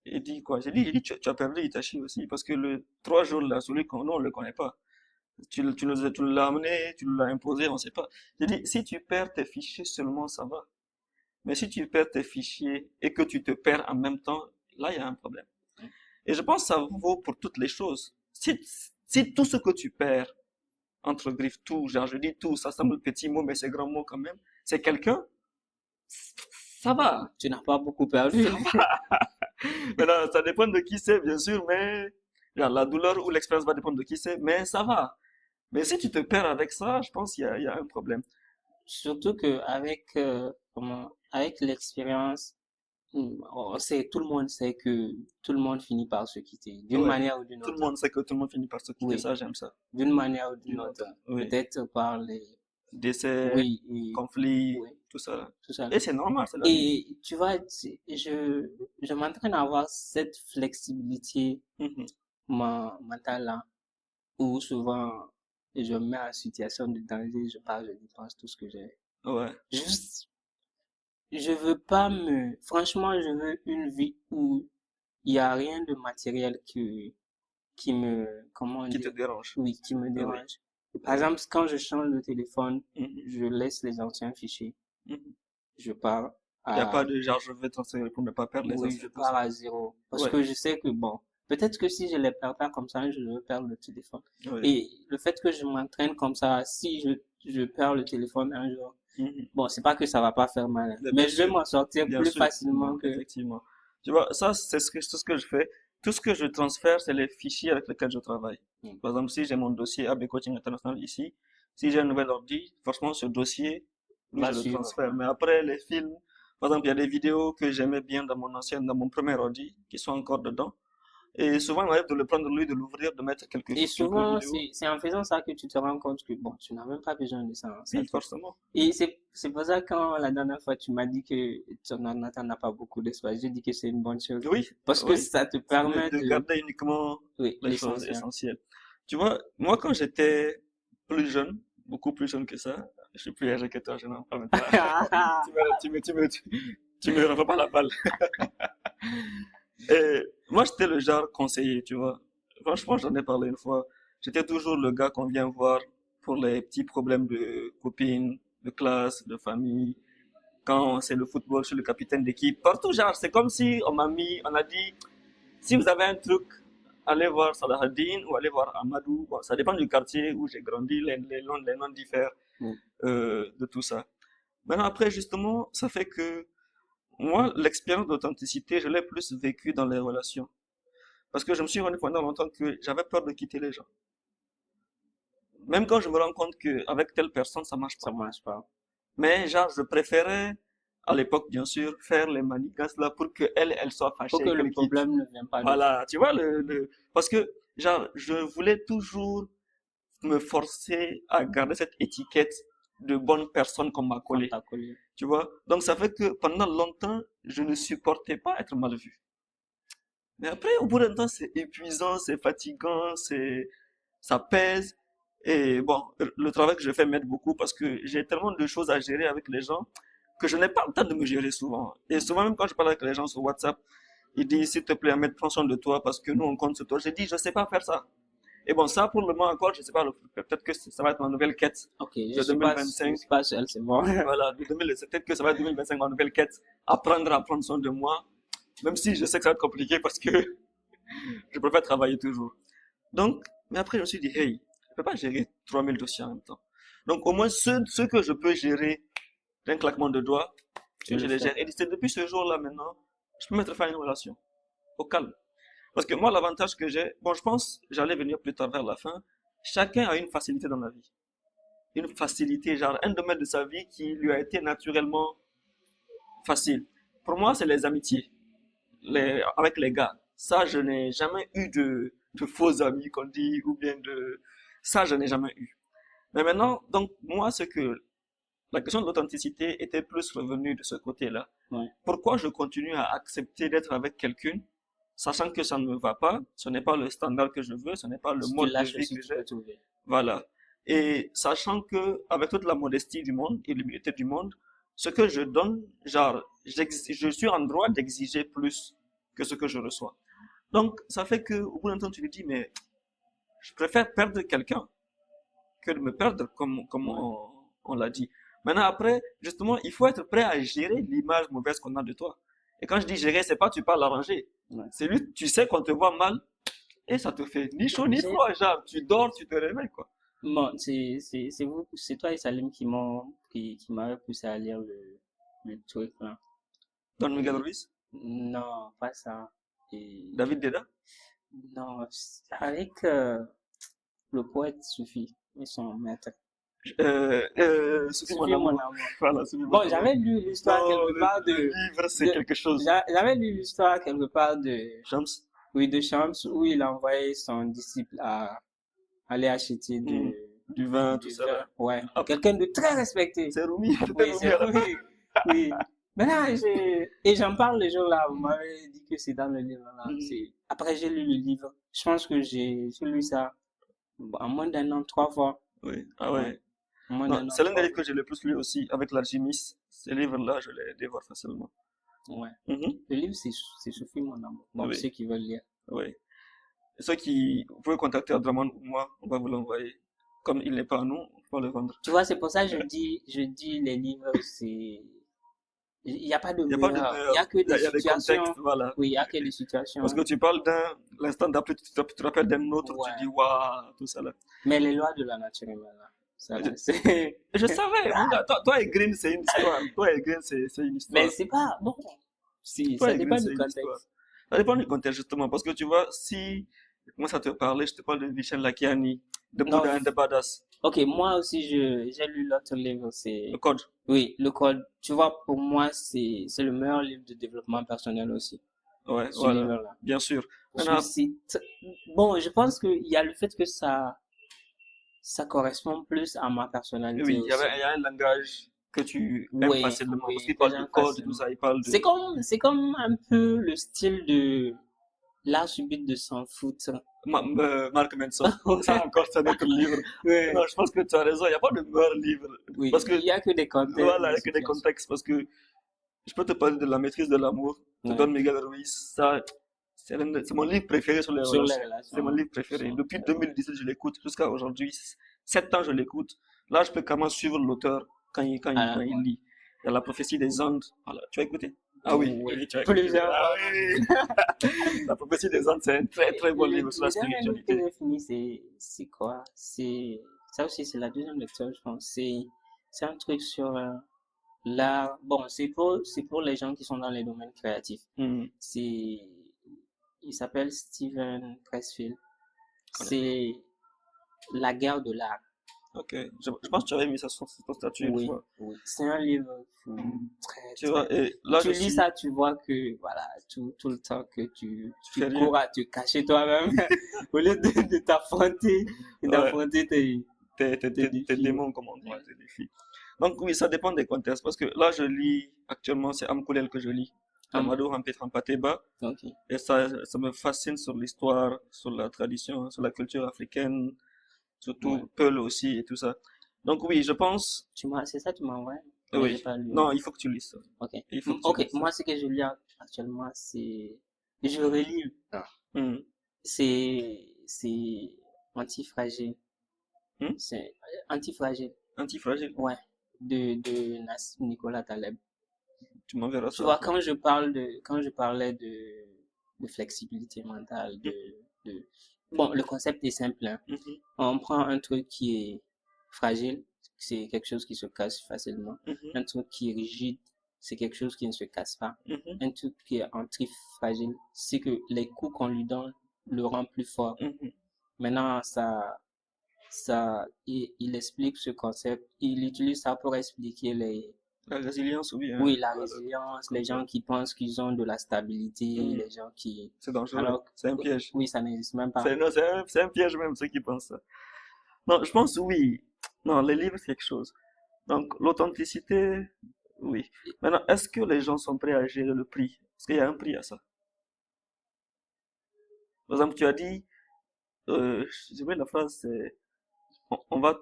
Il dit quoi? J'ai dit, tu as perdu Itachi aussi, parce que le 3 jours là, celui qu'on nous, on le connaît pas. Tu l'as amené, tu l'as imposé, on sait pas. J'ai dit, si tu perds tes fichiers seulement, ça va. Mais si tu perds tes fichiers et que tu te perds en même temps, là, il y a un problème. Et je pense que ça vaut pour toutes les choses. Si tout ce que tu perds, entre griffes, tout, genre je dis tout, ça semble petit mot, mais c'est grand mot quand même, c'est quelqu'un, ça va. Tu n'as pas beaucoup perdu. Maintenant, ça dépend de qui c'est, bien sûr, mais genre, la douleur ou l'expérience va dépendre de qui c'est, mais ça va. Mais si tu te perds avec ça, je pense qu'il y a un problème. Surtout que avec l'expérience, tout le monde sait que tout le monde finit par se quitter, d'une Ouais. manière ou d'une Tout le autre. monde sait que tout le monde finit par se quitter, Oui, ça, j'aime ça. d'une manière ou d'une D'une autre. autre. Oui. Peut-être par les, Décès, oui, et, conflits, oui, tout ça. tout ça. Et c'est normal, c'est la vie. Et tu vois, je m'entraîne à avoir cette flexibilité Mhm. mentale là, où souvent je me mets en situation de danger, je pars, je dépense tout ce que j'ai. Ouais. Juste, je veux pas franchement, je veux une vie où il y a rien de matériel qui me, comment Qui te dire, dérange. oui, qui me Oui. dérange. Par Oui. exemple, quand je change de téléphone, Mhm. je laisse les anciens fichiers. Mhm. Je pars Il n'y a pas à, de genre, je vais transférer pour ne pas perdre les oui, anciens, je tout pars ça. à zéro. Parce Ouais. que je sais que bon, peut-être que si je les perds pas comme ça, je vais perdre le téléphone. Oui. Et le fait que je m'entraîne comme ça, si je perds le téléphone un jour, Mhm. bon, c'est pas que ça va pas faire mal, hein, Mais mais bien je vais sûr. m'en sortir Bien plus sûr. facilement que, Effectivement. Tu vois, ça, c'est ce que je fais. Tout ce que je transfère, c'est les fichiers avec lesquels je travaille. hmm, Par exemple, si j'ai mon dossier AB Coaching International ici, si j'ai un nouvel ordi, franchement, ce dossier, oui, va je le suivre. transfère. Mais après, les films, par exemple, il y a des vidéos que j'aimais bien dans mon premier ordi, qui sont encore dedans. Et souvent, il m'arrive de le prendre, lui, de l'ouvrir, de mettre Et quelques souvent, vidéos. c'est en faisant ça que tu te rends compte que bon, tu n'as même pas besoin de ça, hein, ça Oui, te... forcément. Et c'est pour ça que quand la dernière fois tu m'as dit que ton ordinateur n'a pas beaucoup d'espace, j'ai dit que c'est une bonne chose. Oui, Parce que oui. ça te C'est permet de de, garder uniquement oui, les choses l'essentiel. essentielles. Tu vois, moi, quand j'étais plus jeune, beaucoup plus jeune que ça, je suis plus âgé que toi, je n'en parle même pas. Tu me renvoies pas la balle. Et moi, j'étais le genre conseiller, tu vois. Franchement, j'en ai parlé une fois. J'étais toujours le gars qu'on vient voir pour les petits problèmes de copines, de classe, de famille. Quand c'est le football, je suis le capitaine d'équipe. Partout, genre, c'est comme si on a dit, si vous avez un truc, allez voir Salahuddin ou allez voir Amadou. Bon, ça dépend du quartier où j'ai grandi, les noms diffèrent Mm. de tout ça. Maintenant, après, justement, ça fait que moi, l'expérience d'authenticité, je l'ai plus vécue dans les relations. Parce que je me suis rendu pendant longtemps que j'avais peur de quitter les gens. Même quand je me rends compte qu'avec telle personne, ça marche Ça pas. marche pas. Mais genre, je préférais, à l'époque, bien sûr, faire les manigances là pour que elle soit Pour fâchée que et le qu'elle quitte. problème ne vienne pas de toi. Voilà, tu vois, parce que, genre, je voulais toujours me forcer à garder cette étiquette de bonne personne qu'on m'a Quand collée, t'as collé. tu vois. Donc, ça fait que pendant longtemps, je ne supportais pas être mal vu. Mais après, au bout d'un temps, c'est épuisant, c'est fatigant, ça pèse. Et bon, le travail que je fais m'aide beaucoup parce que j'ai tellement de choses à gérer avec les gens que je n'ai pas le temps de me gérer souvent. Et souvent, même quand je parle avec les gens sur WhatsApp, ils disent, s'il te plaît, Ahmed, prends soin de toi parce que nous, on compte sur toi. J'ai dit, je sais pas faire ça. Et bon, ça, pour le moment encore, je sais pas, peut-être que ça va être ma nouvelle quête Ok, de je 2025. suis pas seul, c'est bon. Voilà, peut-être que ça va être 2025, ma nouvelle quête. Apprendre à prendre soin de moi. Même si je sais que ça va être compliqué parce que je préfère travailler toujours. Donc, mais après, je me suis dit, hey, je peux pas gérer 3000 dossiers en même temps. Donc, au moins, ceux que je peux gérer d'un claquement de doigts, Tu je le les fais. gère. Et c'est depuis ce jour-là maintenant, je peux mettre fin à une relation. Au calme. Parce que moi, l'avantage que j'ai, bon, je pense, j'allais venir plus tard vers la fin, chacun a une facilité dans la vie. Une facilité, genre, un domaine de sa vie qui lui a été naturellement facile. Pour moi, c'est les amitiés. Avec les gars. Ça, je n'ai jamais eu de faux amis qu'on dit, ou bien de... Ça, je n'ai jamais eu. Mais maintenant, donc, moi, c'est que la question de l'authenticité était plus revenue de ce côté-là. Ouais. Pourquoi je continue à accepter d'être avec quelqu'un, sachant que ça ne me va pas, ce n'est pas le standard que je veux, ce n'est pas le Si tu mode de lâches vie aussi, que tu j'ai. peux trouver. Voilà. Et sachant que, avec toute la modestie du monde et l'humilité du monde, ce que je donne, genre, je suis en droit d'exiger plus que ce que je reçois. Donc, ça fait que, au bout d'un temps, tu te dis, mais je préfère perdre quelqu'un que de me perdre, comme Ouais. on l'a dit. Maintenant, après, justement, il faut être prêt à gérer l'image mauvaise qu'on a de toi. Et quand je dis gérer, c'est pas tu parles arranger. Ouais. C'est lui, tu sais qu'on te voit mal et ça te fait ni chaud ni J'ai, froid, genre, tu dors, tu te réveilles, quoi. bon, c'est toi et Salim qui m'avaient poussé à lire le truc là. Don Miguel Et Ruiz, non, pas ça. Et David Deda. non, avec le poète Soufi, ils sont maîtres. Sophie Mon Soufi, mon Amour. amour. Voilà, Sophie Mon Bon, Amour. j'avais lu l'histoire Non, quelque part le livre, c'est de, quelque chose. j'avais lu l'histoire quelque part Shams. oui, de Shams où il a envoyé son disciple à aller acheter Hmm. Du vin, tout du ça vin. là. Ouais, Ah, quelqu'un de très respecté. c'est Rumi, c'était Oui, Rumi c'est à la fin. oui, oui. Maintenant, et j'en parle le jour là, vous m'avez dit que c'est dans le livre là. Mhm. Après, j'ai lu le livre. Je pense que j'ai lu ça en moins d'un an, 3 fois. Oui, ah Ouais, ouais. en moins Non, d'un an, c'est l'un des trois livres fois. que j'ai le plus lu aussi, avec l'alchimiste. Ces livres-là, je les dévore facilement. Ouais. Mhm. Le livre, c'est Sophie, mon amour. Bon, Oui, ceux qui veulent lire. oui. Et ceux qui, vous pouvez contacter Abdraman ou moi, on va vous l'envoyer. Comme il n'est pas à nous, on va le vendre. Tu vois, c'est pour ça que je dis les livres, il n'y a pas de Il n'y a pas de meilleur. Il y meilleur, a que des il y a des situations. contextes, voilà. Oui, il y a que des Parce que situations. tu parles d'un, l'instant d'après, tu te rappelles d'un autre, tu dis, Ouais. waouh, tout ça là. Mais les lois de la nature humaine, là, ça là, c'est. Je savais, mon gars, toi et Green, c'est une histoire. Toi et Green, c'est une Mais histoire. c'est pas bon. Si, Toi ça et Green, dépend c'est du une histoire. contexte. Ça dépend du contexte, justement. Parce que tu vois, si je commence à te parler, je te parle de Michel Lakiani, de Non, Bouddha and the Badass, ok, moi aussi, j'ai lu l'autre livre, le c'est, code. oui, le code. Tu vois, pour moi, c'est le meilleur livre de développement personnel aussi, Ouais, ce voilà. livre-là. Bien sûr. Parce que Maintenant, bon, je pense qu'il y a le fait que ça correspond plus à ma personnalité oui, aussi. il y a un langage que tu aimes Oui, facilement. Parce oui, qu'il que parle de j'aime code et tout facilement. ça, il parle de. C'est comme un peu le style de l'art subite de s'en foutre. Mark Manson. Ça Ouais, encore, c'est un autre livre. ouais. Non, je pense que tu as raison. Il n'y a pas de meilleur livre. Oui, Parce que, il y a que des contextes, voilà, il des n'y a que des situations. contextes. Parce que je peux te parler de la maîtrise de l'amour de Don Ouais. Miguel Ruiz. Ça, c'est mon livre préféré sur les Sur les relations. C'est mon relations. livre préféré. Depuis 2017, je l'écoute jusqu'à aujourd'hui. 7 ans, je l'écoute. Là, je peux comment suivre l'auteur quand Ah, il lit. Il y a la prophétie des Andes. Voilà. Tu as écouté? Ah oui, oui, oui, tu as écouté. plusieurs Ah fois même. oui. La prophétie des Andes, c'est un très très bon livre sur la Le dernier livre que spiritualité. j'ai fini, c'est quoi? Ça aussi, c'est la deuxième lecture, je pense. C'est un truc sur l'art. Bon, c'est pour les gens qui sont dans les domaines créatifs. Hmm, C'est, il s'appelle Steven Pressfield. je connais pas. C'est la guerre de l'art. Ok. Je pense que tu avais mis ça sur ton statut une Oui, fois. oui. C'est un livre très, Tu vois, très. et là, je Tu lis suis. ça, tu vois que, voilà, tout le temps que Tu tu fais rien. cours à te cacher toi-même, au lieu de t'affronter, Ouais. d'affronter tes Tes défis. démons, comme on dit, Ouais. tes défis. Donc oui, ça dépend des contextes. Parce que là, je lis, actuellement, c'est Amkoulel que je lis. Hum, D'Amadou Hampet. ok. Et ça me fascine sur l'histoire, sur la tradition, sur la culture africaine, Ouais. surtout Peul aussi et tout ça. Donc oui, je pense, C'est ça, tu m'as envoyé? Mais j'ai oui. pas lu. Non, il faut que tu lises ça. Ok. Il faut que tu Ok, lises ça. moi, ce que je lis actuellement, je relis. Hmm. C'est Antifragile. Hmm? C'est Antifragile. Antifragile. Ouais. De Nicolas Taleb. Tu m'enverras Tu ça vois, après. quand je parlais de flexibilité mentale, bon, le concept est simple, hein. Mhm, On prend un truc qui est fragile, c'est quelque chose qui se casse facilement. mhm, Un truc qui est rigide, c'est quelque chose qui ne se casse pas. mhm, Un truc qui est antifragile, c'est que les coups qu'on lui donne le rend plus fort. mhm. Maintenant, il explique ce concept, il utilise ça pour expliquer La résilience, oui, hein, oui, la voilà, résilience, comme les ça. gens qui pensent qu'ils ont de la stabilité, Mhm. les gens qui, C'est dangereux. alors, C'est un piège. oui, ça n'existe même pas. Non, c'est un piège même, ceux qui pensent ça. Non, je pense oui. Non, les livres, c'est quelque chose. Donc, l'authenticité, oui. Maintenant, est-ce que les gens sont prêts à gérer le prix? Parce qu'il y a un prix à ça. Par exemple, tu as dit, je sais la phrase, c'est, on va,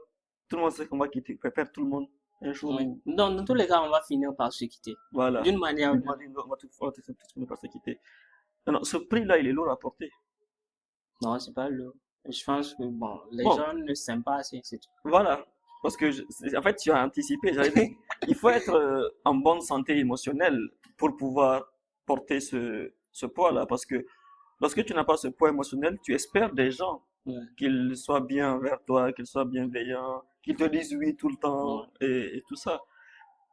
tout le monde sait qu'on va quitter, perdre tout le monde un jour Oui. ou, Dans tous les cas, on va finir par se quitter, voilà. d'une manière ou D'une d'une autre. manière, on va tous finir par se quitter. Non, ce prix-là, il est lourd à porter. Non, c'est pas le. Je pense que bon, les Bon, gens ne s'aiment pas assez, c'est tout. voilà. Parce que, en fait, tu as anticipé, j'allais dire, il faut être en bonne santé émotionnelle pour pouvoir porter ce poids-là. Parce que lorsque tu n'as pas ce poids émotionnel, tu espères des gens Ouais, qu'ils soient bien envers toi, qu'ils soient bienveillants, qu'ils te disent oui tout le temps ouais. et tout ça.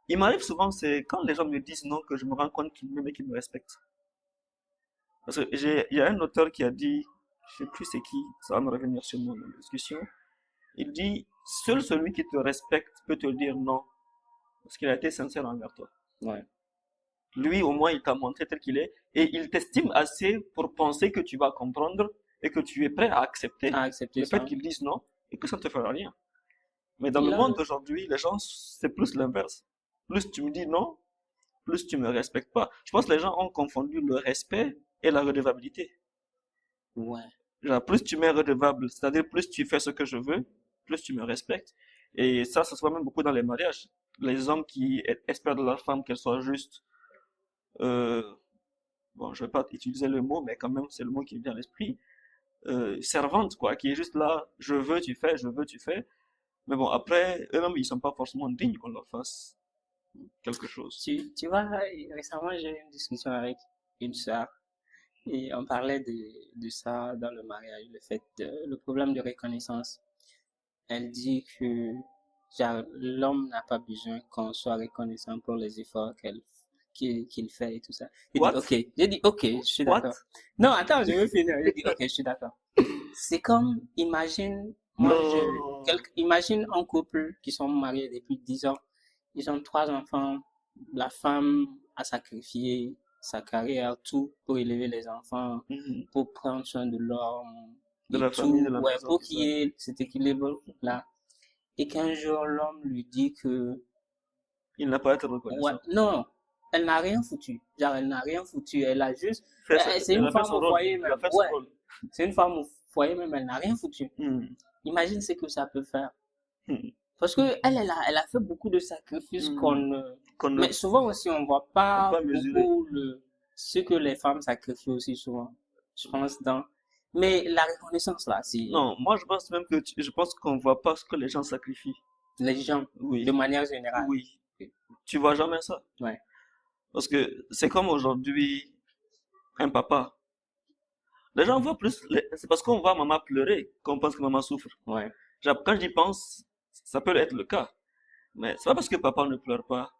il m'arrive souvent, c'est quand les gens me disent non que je me rends compte qu'ils m'aiment et qu'ils me respectent. Parce que il y a un auteur qui a dit, je sais plus c'est qui, ça va me revenir sur mon discussion. Il dit, seul celui qui te respecte peut te dire non, parce qu'il a été sincère envers toi. Ouais. Lui, au moins, il t'a montré tel qu'il est, et il t'estime assez pour penser que tu vas comprendre et que tu es prêt à accepter À accepter le ça. fait qu'ils disent non et que ça ne te fera rien. Mais dans le Là, monde d'aujourd'hui, les gens, c'est plus l'inverse. Plus tu me dis non, plus tu me respectes pas. Je pense que les gens ont confondu le respect et la redevabilité. ouais. Genre, plus tu m'es redevable, c'est-à-dire plus tu fais ce que je veux, plus tu me respectes. Et ça se voit même beaucoup dans les mariages. Les hommes qui espèrent de leur femme qu'elle soit juste, euh, bon, je vais pas utiliser le mot, mais quand même, c'est le mot qui me vient à l'esprit, servante, quoi, qui est juste là, je veux, tu fais, je veux, tu fais. Mais bon, après, eux-mêmes, ils sont pas forcément dignes qu'on leur fasse quelque chose. Tu vois, récemment, j'ai eu une discussion avec une sœur et on parlait de ça dans le mariage, le problème de reconnaissance. Elle dit que genre, l'homme n'a pas besoin qu'on soit reconnaissant pour les efforts qu'il fait et tout ça. What? J'ai dit, ok, je suis What? d'accord. Non, attends, je veux finir. J'ai dit, ok, je suis d'accord. C'est comme, Non. imagine un couple qui sont mariés depuis 10 ans. Ils ont 3 enfants. La femme a sacrifié sa carrière, tout pour élever les enfants, Mhm. pour prendre soin de l'homme De et la famille, tout, de la ouais, maison, pour tout qu'il ça. y ait cet équilibre-là. Et qu'un jour, l'homme lui dit que, Il n'a pas à être ouais, reconnaissant. non, elle n'a rien foutu. Genre, elle n'a rien foutu. Elle a juste, c'est Elle une a fait femme son au rôle. foyer Elle a même. fait son Ouais, rôle. c'est une femme au foyer même, elle n'a rien foutu. Mhm. Imagine ce que ça peut faire. Mhm. Parce que elle a fait beaucoup de sacrifices Mhm. Qu'on ne mais souvent aussi, on voit peut pas pas mesurer. beaucoup ce que les femmes sacrifient aussi souvent. Je pense mais la reconnaissance là, c'est Non, moi je pense même que je pense qu'on voit pas ce que les gens sacrifient. les gens, de Oui, manière générale. oui. Tu vois jamais ça. Ouais, Parce que c'est comme aujourd'hui un papa. Les gens voient plus, c'est parce qu'on voit maman pleurer qu'on pense que maman souffre. ouais. Genre, quand j'y pense, ça peut être le cas. Mais c'est pas parce que papa ne pleure pas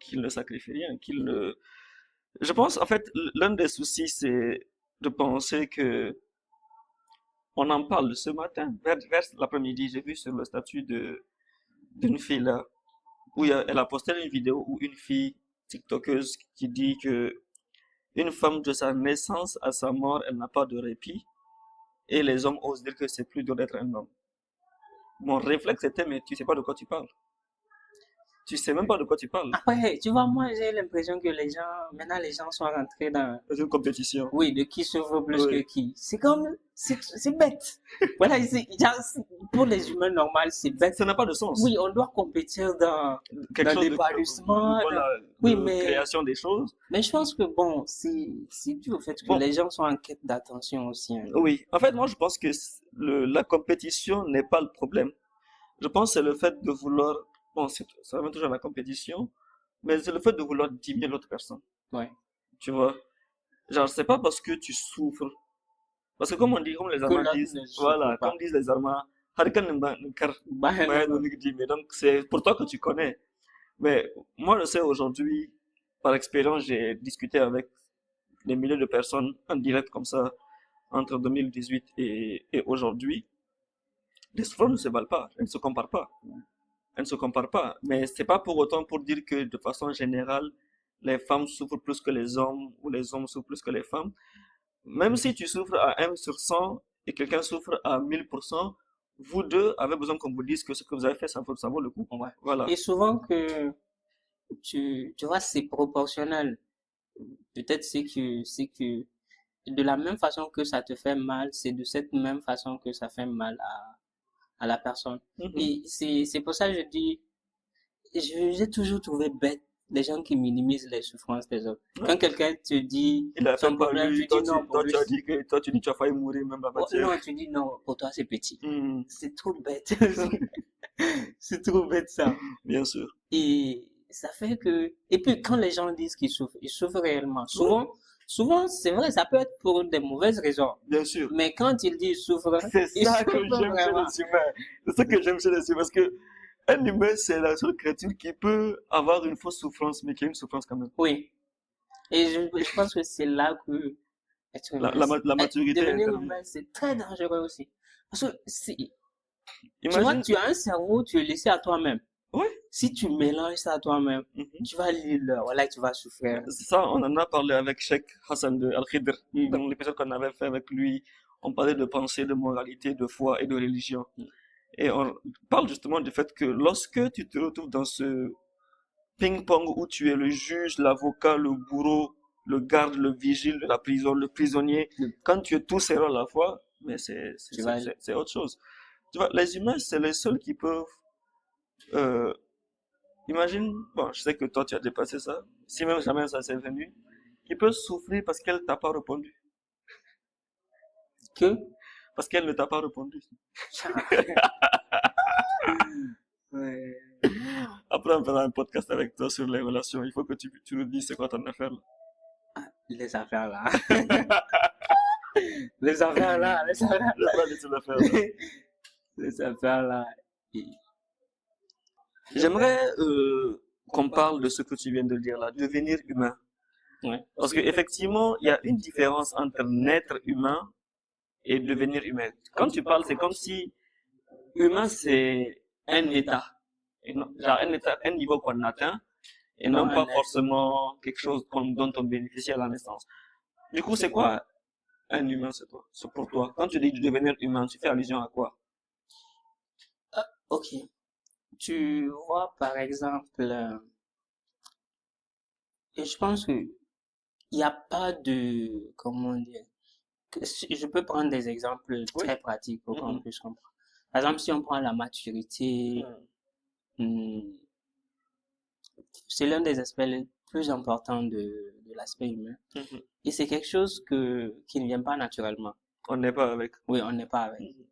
qu'il ne sacrifie rien, qu'il ne... Je pense, en fait, l'un des soucis, c'est de penser que on en parle ce matin, vers l'après-midi. J'ai vu sur le statut d'une fille là, où elle a posté une vidéo où une fille TikTokeuse qui dit que une femme de sa naissance à sa mort, elle n'a pas de répit, et les hommes osent dire que c'est plus dur d'être un homme. Mon réflexe était, mais tu sais pas de quoi tu parles. Tu sais même pas de quoi tu parles. Après, tu vois, moi, j'ai l'impression que maintenant, les gens sont rentrés dans, C'est une compétition. oui, de qui souffre plus que Oui. qui. C'est comme, c'est bête. Voilà, pour les humains normaux, c'est bête. Ça n'a pas de sens. Oui, on doit compétir Quelque dans chose de, l'épanouissement. voilà, Oui, de création des choses. mais je pense que bon, c'est dû au fait que Bon, les gens sont en quête d'attention aussi, hein. oui. En fait, moi, je pense que la compétition n'est pas le problème. Je pense que c'est le fait de vouloir, bon, ça revient toujours à la compétition, mais c'est le fait de vouloir diminuer l'autre personne. Ouais. Tu vois? Genre, c'est pas parce que tu souffres. Parce que comme on dit, comme les Que Allemands l'autre disent, ne souffre voilà, pas. comme disent les Allemands, Harkan Nkar, Bah, Maya non, mais donc c'est pour toi que tu connais. Mais moi, je sais aujourd'hui, par expérience, j'ai discuté avec des milliers de personnes en direct comme ça, entre 2018 et aujourd'hui. Les souffrances ne se valent pas, elles ne se comparent pas. Elles ne se comparent pas. Mais c'est pas pour autant pour dire que de façon générale, les femmes souffrent plus que les hommes ou les hommes souffrent plus que les femmes. Même si tu souffres à 1 sur 100 et quelqu'un souffre à 1000%, vous deux avez besoin qu'on vous dise que ce que vous avez fait, ça vaut le coup. ouais. Voilà. Et souvent que tu vois, c'est proportionnel. Peut-être c'est que de la même façon que ça te fait mal, c'est de cette même façon que ça fait mal à la personne. Mhm. Et c'est pour ça que je dis, j'ai toujours trouvé bête les gens qui minimisent les souffrances des autres. Ouais. Quand quelqu'un te dit Il a fait son pas problème, lui, tu dis non, pour toi lui, tu as dit que toi tu dis que tu as failli mourir même oh, avant-hier. non, tu dis non, pour toi c'est petit. Mhm. C'est trop bête. C'est trop bête ça. Bien sûr. Et ça fait que, et puis quand les gens disent ils souffrent réellement. Oui, Souvent, c'est vrai, ça peut être pour des mauvaises raisons. bien sûr. Mais quand ils disent ils souffrent, C'est ils ça que souffrent j'aime chez vraiment. les humains. C'est ça que j'aime chez les humains parce que Un humain, c'est la seule créature qui peut avoir une fausse souffrance, mais qui a une souffrance quand même. Oui. Et je pense que c'est là que être humain, La maturité devenir intervient. humain, c'est très dangereux aussi. Parce que tu vois, Imagine, tu as un cerveau, tu es laissé à toi-même. ouais, Si tu mélanges ça à toi-même, mhm. tu vas lire l'heure, voilà, tu vas souffrir. Ça, on en a parlé avec Sheikh Hassan de Al-Khidr. Mhm. Dans l'épisode qu'on avait fait avec lui, on parlait de pensée, de moralité, de foi et de religion. Et on parle justement du fait que lorsque tu te retrouves dans ce ping-pong où tu es le juge, l'avocat, le bourreau, le garde, le vigile de la prison, le prisonnier, Le- quand tu es tous ces rôles à la fois, mais Tu vas, c'est autre chose. Tu vois, les humains, c'est les seuls qui peuvent, euh, imagine, bon, je sais que toi tu as dépassé ça, si même jamais ça s'est venu, qui peut souffrir parce qu'elle t'a pas répondu, que, parce qu'elle ne t'a pas répondu. ouais. Après, on fera un podcast avec toi sur les relations. Il faut que tu nous dises c'est quoi ton affaire là. Les affaires là. Les affaires là, les affaires Je vais pas laisser l'affaire là. là. Les affaires là. Et J'aimerais qu'on parle de ce que tu viens de dire là, devenir humain. ouais. Parce qu'effectivement, il y a une différence entre naître humain et devenir humain. Quand tu parles, c'est comme si humain, c'est un état. Et genre un état, un niveau qu'on atteint, et non pas forcément quelque chose dont on bénéficie à la naissance. Du coup, c'est quoi un humain, c'est pour toi? Quand tu dis devenir humain, tu fais allusion à quoi? Ok. Tu vois, par exemple, et je pense que il n'y a pas de, comment dire, je peux prendre des exemples Oui. très pratiques pour qu'on Mhm. puisse comprendre. Par exemple, si on prend la maturité, Mhm. hmm, c'est l'un des aspects les plus importants de l'aspect humain. Mhm. Et c'est quelque chose qui ne vient pas naturellement. On n'est pas avec. Oui, on n'est pas avec. Mhm.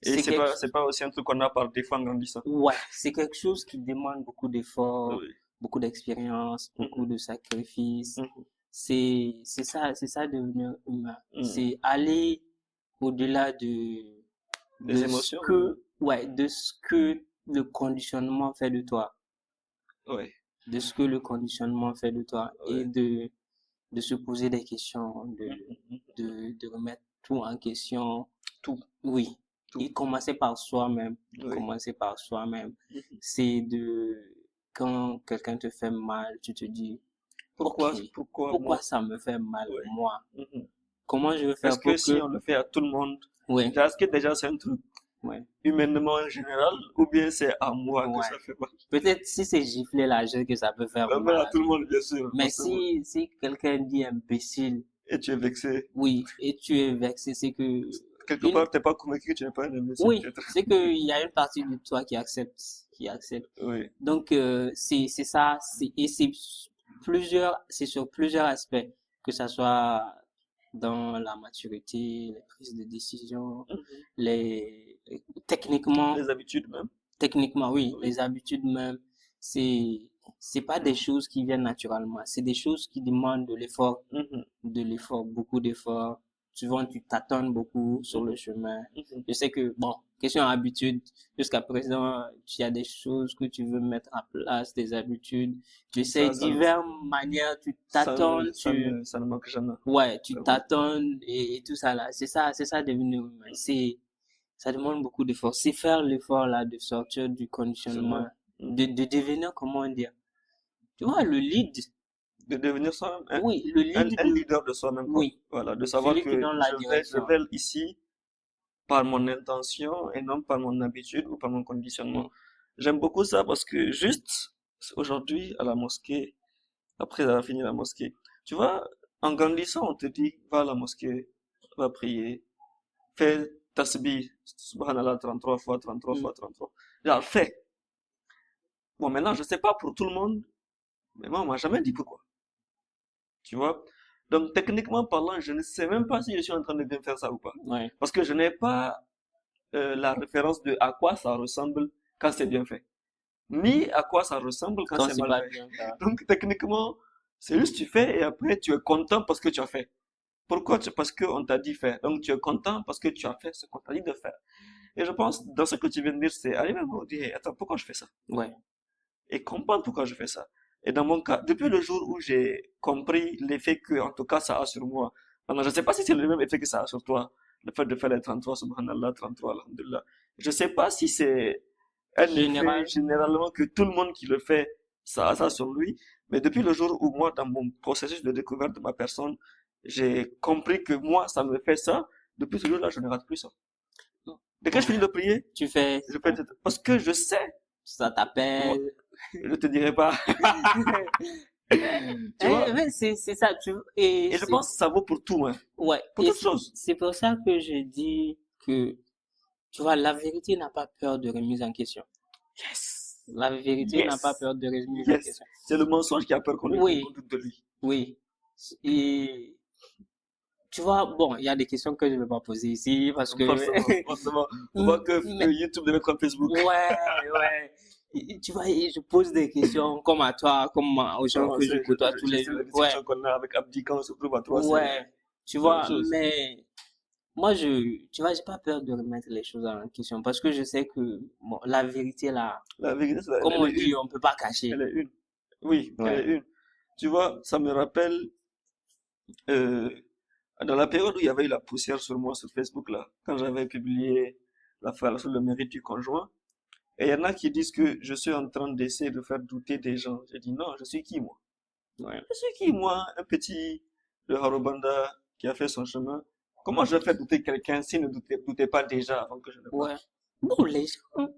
Et C'est quelque, c'est pas aussi un truc qu'on a par défaut en grandissant. ouais, c'est quelque chose qui demande beaucoup d'efforts, Oui. beaucoup d'expérience, beaucoup Mhm. de sacrifices. Mhm. C'est ça devenir humain. Mhm. C'est aller au-delà Des de ce émotions. que, ouais, de ce que le conditionnement fait de toi, Oui. de ce que le conditionnement fait de toi, et Oui. de se poser des questions, Mhm. de remettre tout en question. Tout. Oui. Tout. Et commencer par soi-même. Oui. Commencer par soi-même. Mhm. C'est quand quelqu'un te fait mal, tu te dis, ok, Pourquoi pourquoi moi? ça me fait mal, Oui. moi? Mhm. Comment je vais Est-ce faire que pour si que, on le fait à tout le monde, ouais, est-ce que déjà c'est un truc ouais, humainement en général, ou bien c'est à moi que ouais. ça fait mal? Peut-être si c'est gifler la jeune que ça peut faire Mais mal à à tout le tout le monde, monde. bien sûr, Mais forcément. si quelqu'un dit imbécile, Et tu es vexé. oui, et tu es vexé, c'est que Quelque une, part, t'es pas convaincu que tu n'es pas un imbécile, oui, peut-être. c'est qu'il y a une partie de toi qui accepte, qui accepte. Oui. Donc, c'est ça, et c'est sur plusieurs aspects, que ça soit dans la maturité, les prises de décision, Mhm. les, techniquement, Les habitudes même. techniquement, oui, Oui. les habitudes même, c'est, c'est pas des choses qui viennent naturellement, c'est des choses qui demandent Mhm. de l'effort, beaucoup d'efforts. Souvent, tu tâtonnes beaucoup sur le Mhm. chemin. Mhm. Je sais que, bon, question habitude, jusqu'à présent, il y a des choses que tu veux mettre en place, des habitudes. Tu essaies Ça, ça, diverses manières, tu tâtonnes, ça ne manque jamais. ouais, tu C'est vrai. tâtonnes et tout ça là. C'est ça devenir humain. Ça demande beaucoup d'efforts. C'est faire l'effort là de sortir du C'est conditionnement, vrai. Mhm. de devenir, comment dire, tu vois, le lead. De devenir soi-même Oui, le lead un de, leader de soi-même, quoi. oui, Voilà, de savoir celui qui que donne la je direction. vais ici par mon intention et non par mon habitude ou par mon conditionnement. Mm. J'aime beaucoup ça parce que juste aujourd'hui à la mosquée, après avoir fini la mosquée, tu vois, en grandissant, on te dit, va à la mosquée, va prier, fais tasbih, subhanallah 33 fois, 33 Mm. fois, 33. Genre, fais. Bon, maintenant, je sais pas pour tout le monde, mais moi, on m'a jamais dit pourquoi. Tu vois? Donc, techniquement parlant, je ne sais même pas si je suis en train de bien faire ça ou pas. Ouais. Parce que je n'ai pas la référence de à quoi ça ressemble quand c'est bien fait, ni à quoi ça ressemble quand Quand c'est c'est mal pas fait. bien fait. Donc, techniquement, c'est juste tu fais et après tu es content parce que tu as fait. Pourquoi? Parce qu'on t'a dit faire. Donc, tu es content parce que tu as fait ce qu'on t'a dit de faire. Et je pense, dans ce que tu viens de dire, c'est arriver à un moment où on dit, hey, attends, pourquoi je fais ça? Ouais. Et comprendre pourquoi je fais ça. Et dans mon cas, depuis le jour où j'ai compris l'effet que, en tout cas, ça a sur moi, maintenant, je ne sais pas si c'est le même effet que ça a sur toi, le fait de faire les 33, subhanallah, 33, alhamdulillah. Je ne sais pas si c'est un effet Général. généralement que tout le monde qui le fait, ça a ça sur lui. Mais depuis le jour où moi, dans mon processus de découverte de ma personne, j'ai compris que moi, ça me fait ça, depuis ce jour-là, je ne rate plus ça. Dès que je finis de prier, Tu fais, je fais, parce que je sais, ça moi, t'appelle. je te dirai pas, tu vois. Mais c'est ça, Et je pense que ça vaut pour tout, hein, ouais, pour toutes choses. c'est pour ça que je dis que, tu vois, la vérité n'a pas peur de remise en question. Yes, La vérité n'a pas yes, peur de remise en yes. question. C'est le mensonge qui a peur qu'on Oui, doute de lui. oui. Et, tu vois, bon, il y a des questions que je ne vais pas poser ici parce que, Forcément, forcément. Faut pas que mais, YouTube devienne comme Facebook. ouais, ouais. Tu vois, et je pose des questions comme à toi, comme aux gens Non, que je côtoie tous je les sais la jours. Ouais, discussion qu'on a avec Abdi quand on se trouve à trois, ouais. Tu c'est la même vois, chose. mais moi, tu vois, j'ai pas peur de remettre les choses en question parce que je sais que, bon, la vérité là, La vérité, comme elle on est dit, une. on peut pas cacher. Elle est une. Oui, elle Ouais, est une. Tu vois, ça me rappelle euh, dans la période où il y avait eu la poussière sur moi sur Facebook là, quand j'avais publié la phrase sur le mérite du conjoint. Et il y en a qui disent que je suis en train d'essayer de faire douter des gens. J'ai dit non, je suis qui moi? ouais, Je suis qui moi? Un petit de Harobanda qui a fait son chemin. Comment je vais faire douter quelqu'un s'il ne doutait pas déjà avant que je ne parte? ouais. Bon, les gens,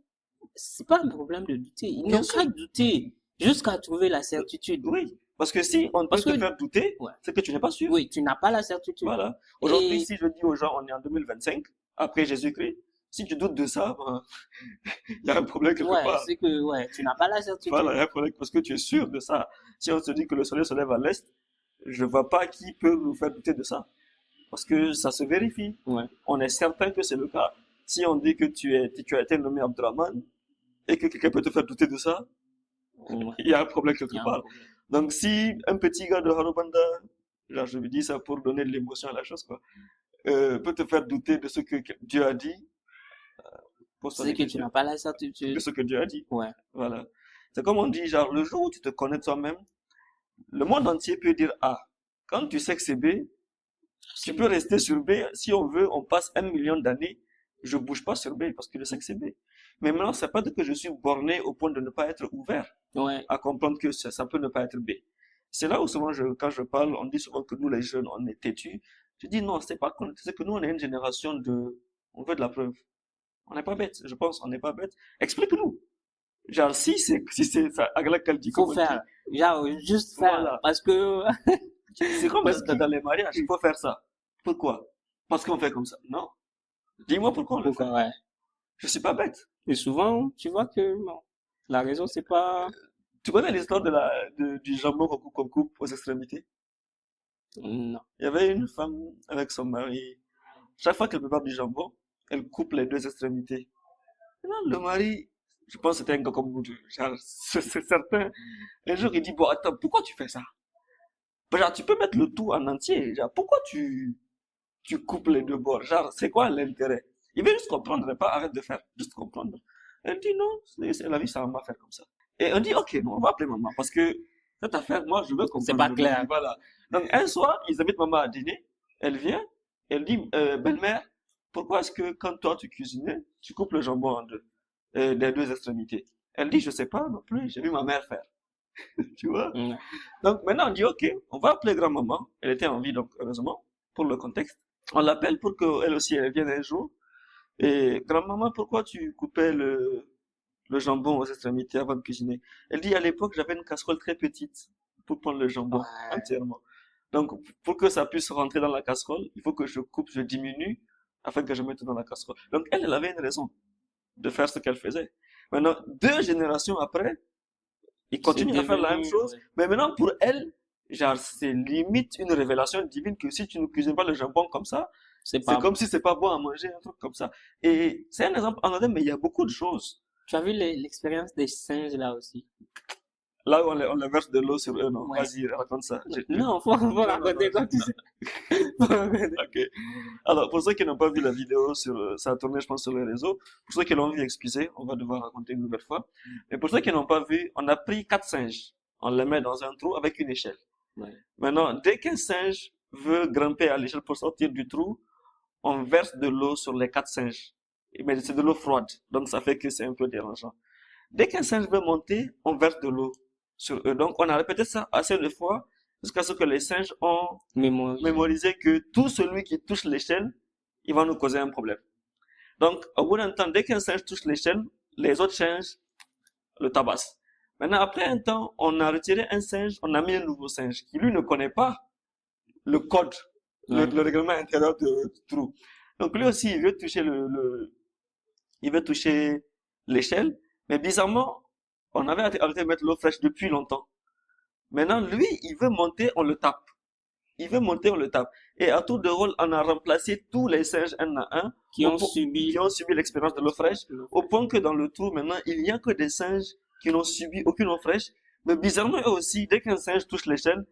c'est pas un problème de douter. Ils Bien n'ont sûr. qu'à douter jusqu'à trouver la certitude. Oui. Parce que si on peut Parce que, te faire douter, ouais, c'est que tu n'es pas sûr. oui, tu n'as pas la certitude. Voilà. Aujourd'hui, Et, si je dis aux gens, on est en 2025, après Jésus-Christ, si tu doutes de ça, ben, il y a un problème quelque ouais, part. c'est que, ouais, tu n'as pas la Voilà, certitude. il y a un problème parce que tu es sûr de ça. Si on se dit que le soleil se lève à l'est, je vois pas qui peut nous faire douter de ça. Parce que ça se vérifie. Ouais, On est certain que c'est le cas. Si on dit que tu as été nommé Abdurrahman et que quelqu'un peut te faire douter de ça, ouais, il y a un problème il y quelque a un part. problème. Donc si un petit gars de Harubanda, genre je lui dis ça pour donner de l'émotion à la chose, quoi, peut te faire douter de ce que Dieu a dit, pose-toi C'est des que tu questions. n'as pas la De certitude. ce que Dieu a dit. Ouais, Voilà. C'est comme on dit, genre, le jour où tu te connais toi-même, le monde entier peut dire A. Quand tu sais que c'est B, tu peux rester sur B. Si on veut, on passe 1 million d'années. Je bouge pas sur B parce que je sais que c'est B. Mais maintenant, c'est pas que je suis borné au point de ne pas être ouvert ouais, à comprendre que ça peut ne pas être B. C'est là où souvent, quand je parle, on dit souvent que nous, les jeunes, on est têtus. Je dis non, c'est pas con. C'est que nous, on est une génération on veut de la preuve. On n'est pas bête, je pense, on n'est pas bête. Explique-nous. Genre, si c'est ça, Aglakal dit, comme faut on dit. faire. Genre, juste faire. Voilà. Parce que, C'est comme parce que, dans les mariages, il faut faire ça. Pourquoi? Parce qu'on fait comme ça. Non. Dis-moi pourquoi on le fait. pourquoi, ouais. Je suis pas bête. Et souvent, tu vois que, bon, la raison, c'est pas, Tu connais l'histoire du jambon qu'on coupe aux extrémités? non. Il y avait une femme avec son mari. Chaque fois qu'elle prépare du jambon, elle coupe les deux extrémités. Maintenant, le mari, je pense que c'était un gars comme vous deux. Genre, c'est certain. Un jour, il dit, bon, attends, pourquoi tu fais ça? Ben, genre, tu peux mettre le tout en entier. Genre, pourquoi tu coupes les deux bords? Genre, c'est quoi l'intérêt? Il veut juste comprendre, pas arrête de faire, juste comprendre. Elle dit non, c'est la vie, ça va faire comme ça. Et on dit, ok, non, on va appeler maman, parce que cette affaire, moi, je veux C'est comprendre pas le mari, clair. voilà. Donc, un soir, ils invitent maman à dîner, elle vient, elle dit, belle-mère, pourquoi est-ce que quand toi tu cuisinais, tu coupes le jambon en deux, des deux extrémités? Elle dit, je sais pas non plus, j'ai vu ma mère faire, tu vois? Ouais. Donc maintenant, on dit, OK, on va appeler grand-maman. Elle était en vie, donc heureusement, pour le contexte. On l'appelle pour qu'elle aussi, elle vienne un jour. Et grand-maman, pourquoi tu coupais le jambon aux extrémités avant de cuisiner? Elle dit, à l'époque, j'avais une casserole très petite pour prendre le jambon Ouais. entièrement. Donc, pour que ça puisse rentrer dans la casserole, il faut que je coupe, je diminue, afin que je mette dans la casserole. Donc, elle avait une raison de faire ce qu'elle faisait. Maintenant, 2 générations après, il C'est continue à faire la même devenu, chose, ouais. mais maintenant pour elle, genre c'est limite une révélation divine que si tu ne cuisines pas le jambon comme ça, C'est c'est pas comme bon. si c'est pas bon à manger, un truc comme ça. Et c'est un exemple anodin, mais il y a beaucoup de choses. Tu as vu l'expérience des singes là aussi? Là où on les verse de l'eau sur eux, non? Ouais. Vas-y, raconte ça. Non, faut Non, non, non, raconter comme tu sais. Faut raconter. ok. Alors, pour ceux qui n'ont pas vu la vidéo ça a tourné, je pense, sur les réseaux. Pour ceux qui l'ont vu, excusez, on va devoir raconter une nouvelle fois. Mais pour ceux qui n'ont pas vu, on a pris 4 singes. On les met dans un trou avec une échelle. Ouais. Maintenant, dès qu'un singe veut grimper à l'échelle pour sortir du trou, on verse de l'eau sur les 4 singes. Mais c'est de l'eau froide. Donc, ça fait que c'est un peu dérangeant. Dès qu'un singe veut monter, on verse de l'eau sur eux. Donc, on a répété ça assez de fois jusqu'à ce que les singes ont Mémoire. mémorisé que tout celui qui touche l'échelle, il va nous causer un problème. Donc, au bout d'un temps, dès qu'un singe touche l'échelle, les autres singes le tabassent. Maintenant, après un temps, on a retiré un singe, on a mis un nouveau singe qui, lui, ne connaît pas le code, Ouais. le règlement intérieur du trou. Donc, lui aussi, il veut toucher il veut toucher l'échelle, mais bizarrement, on avait arrêté de mettre l'eau fraîche depuis longtemps. Maintenant, lui, il veut monter, on le tape. Il veut monter, on le tape. Et à tour de rôle, on a remplacé tous les singes un à un Qui au ont po- subi. qui ont subi l'expérience de l'eau fraîche, au point que dans le trou, maintenant, il n'y a que des singes qui n'ont subi aucune eau fraîche. Mais bizarrement, eux aussi, dès qu'un singe touche l'échelle,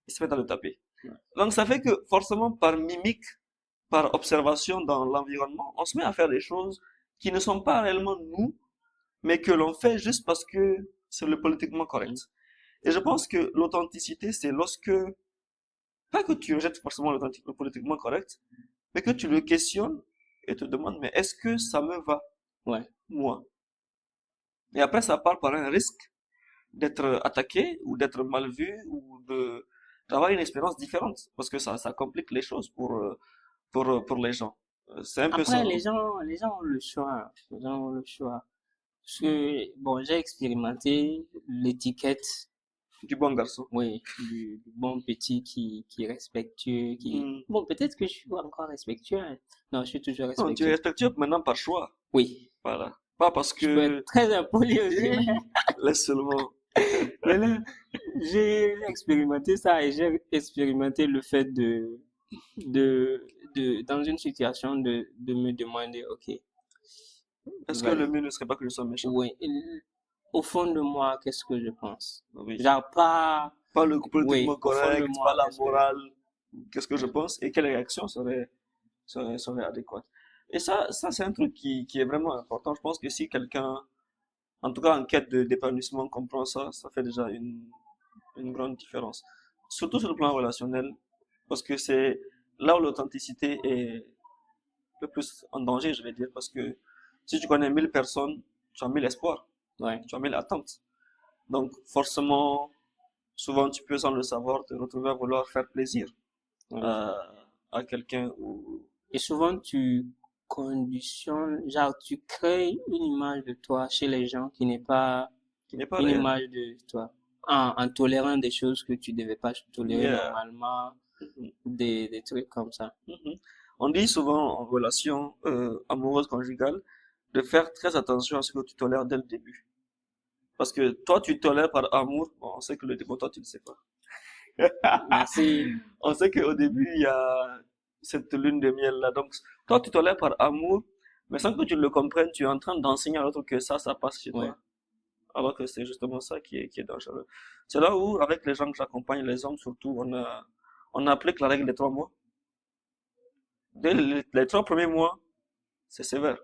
ils se mettent à le taper. Donc, ça fait que forcément, par mimique, par observation dans l'environnement, on se met à faire des choses qui ne sont pas réellement nous, mais que l'on fait juste parce que c'est le politiquement correct. Et je pense que l'authenticité, c'est lorsque, pas que tu rejettes forcément le politiquement correct, mais que tu le questionnes et te demandes, mais est-ce que ça me va, Ouais. moi? Et après, ça part par un risque d'être attaqué ou d'être mal vu ou d'avoir une expérience différente, parce que ça complique les choses pour les gens. C'est un peu ça, Après, hein. les gens ont le choix. Les gens ont le choix. Parce que, bon, j'ai expérimenté l'étiquette, Du bon garçon. oui, du bon petit qui est respectueux, qui... Hmm. Bon, peut-être que je suis encore respectueux, hein. Non, je suis toujours Non, tu es respectueux. respectueux maintenant par choix. Oui. Voilà. Pas parce Je peux être que, très impoli aussi. laisse seulement. Mais là, j'ai expérimenté ça et j'ai expérimenté le fait dans une situation de me demander, ok, Est-ce que voilà, le mieux ne serait pas que je sois méchant? oui, au fond de moi, qu'est-ce que je pense? Oui. Genre pas, Pas le politiquement oui, au fond de correct, pas moi, la qu'est-ce que je morale. pense? Qu'est-ce que je pense et quelle réaction serait adéquate. Et ça c'est un truc qui est vraiment important. Je pense que si quelqu'un, en tout cas en quête d'épanouissement, comprend ça, ça fait déjà une grande différence. Surtout sur le plan relationnel, parce que c'est là où l'authenticité est le plus en danger, je vais dire, parce que si tu connais 1000 personnes, tu as 1000 espoirs, Ouais, tu as 1000 attentes. Donc, forcément, souvent, tu peux, sans le savoir, te retrouver à vouloir faire plaisir ouais. à, à quelqu'un ou Et souvent, tu conditionnes, genre, tu crées une image de toi chez les gens qui n'est pas qui n'est pas une réel. image de toi. En tolérant des choses que tu devais pas tolérer Yeah. normalement, Mhm. des trucs comme ça. Mhm. On dit souvent en relation amoureuse conjugale de faire très attention à ce que tu tolères dès le début. Parce que toi, tu tolères par amour. Bon, on sait que le début, toi, tu ne sais pas. Merci. On sait qu'au début, il y a cette lune de miel là. Donc, toi, tu tolères par amour, mais sans que tu le comprennes, tu es en train d'enseigner à l'autre que ça passe chez Ouais. toi. Alors que c'est justement ça qui est dangereux. C'est là où, avec les gens que j'accompagne, les hommes surtout, on applique la règle des 3 mois. Dès les 3 premiers mois, c'est sévère.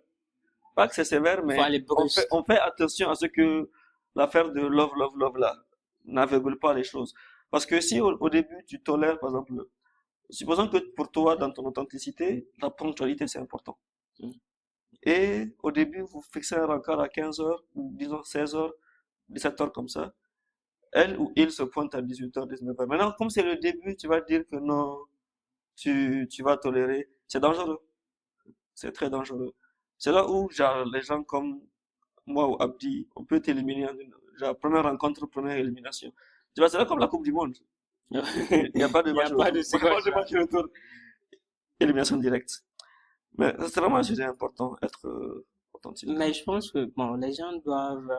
Pas que c'est sévère, Il faut mais aller brusque. on fait attention à ce que l'affaire de love, love, love là n'aveugle pas les choses. Parce que si au début tu tolères, par exemple, supposons que pour toi, dans ton authenticité, la ponctualité c'est important. Mm. Et au début, vous fixez un rencard à 15 heures, ou disons 16 heures, 17 heures comme ça. Elle ou il se pointe à 18 heures, 19 heures. Maintenant, comme c'est le début, tu vas dire que non, tu vas tolérer. C'est dangereux. C'est très dangereux. C'est là où, genre, les gens comme moi ou Abdi, on peut t'éliminer genre, première rencontre, première élimination. Tu vois, c'est là comme la Coupe du Monde. Il n'y a pas de Il n'y a match pas retour. de seconde Pas de match chance. retour. Élimination directe. Mais c'est vraiment un sujet important, être authentique. Mais je pense que, bon, les gens doivent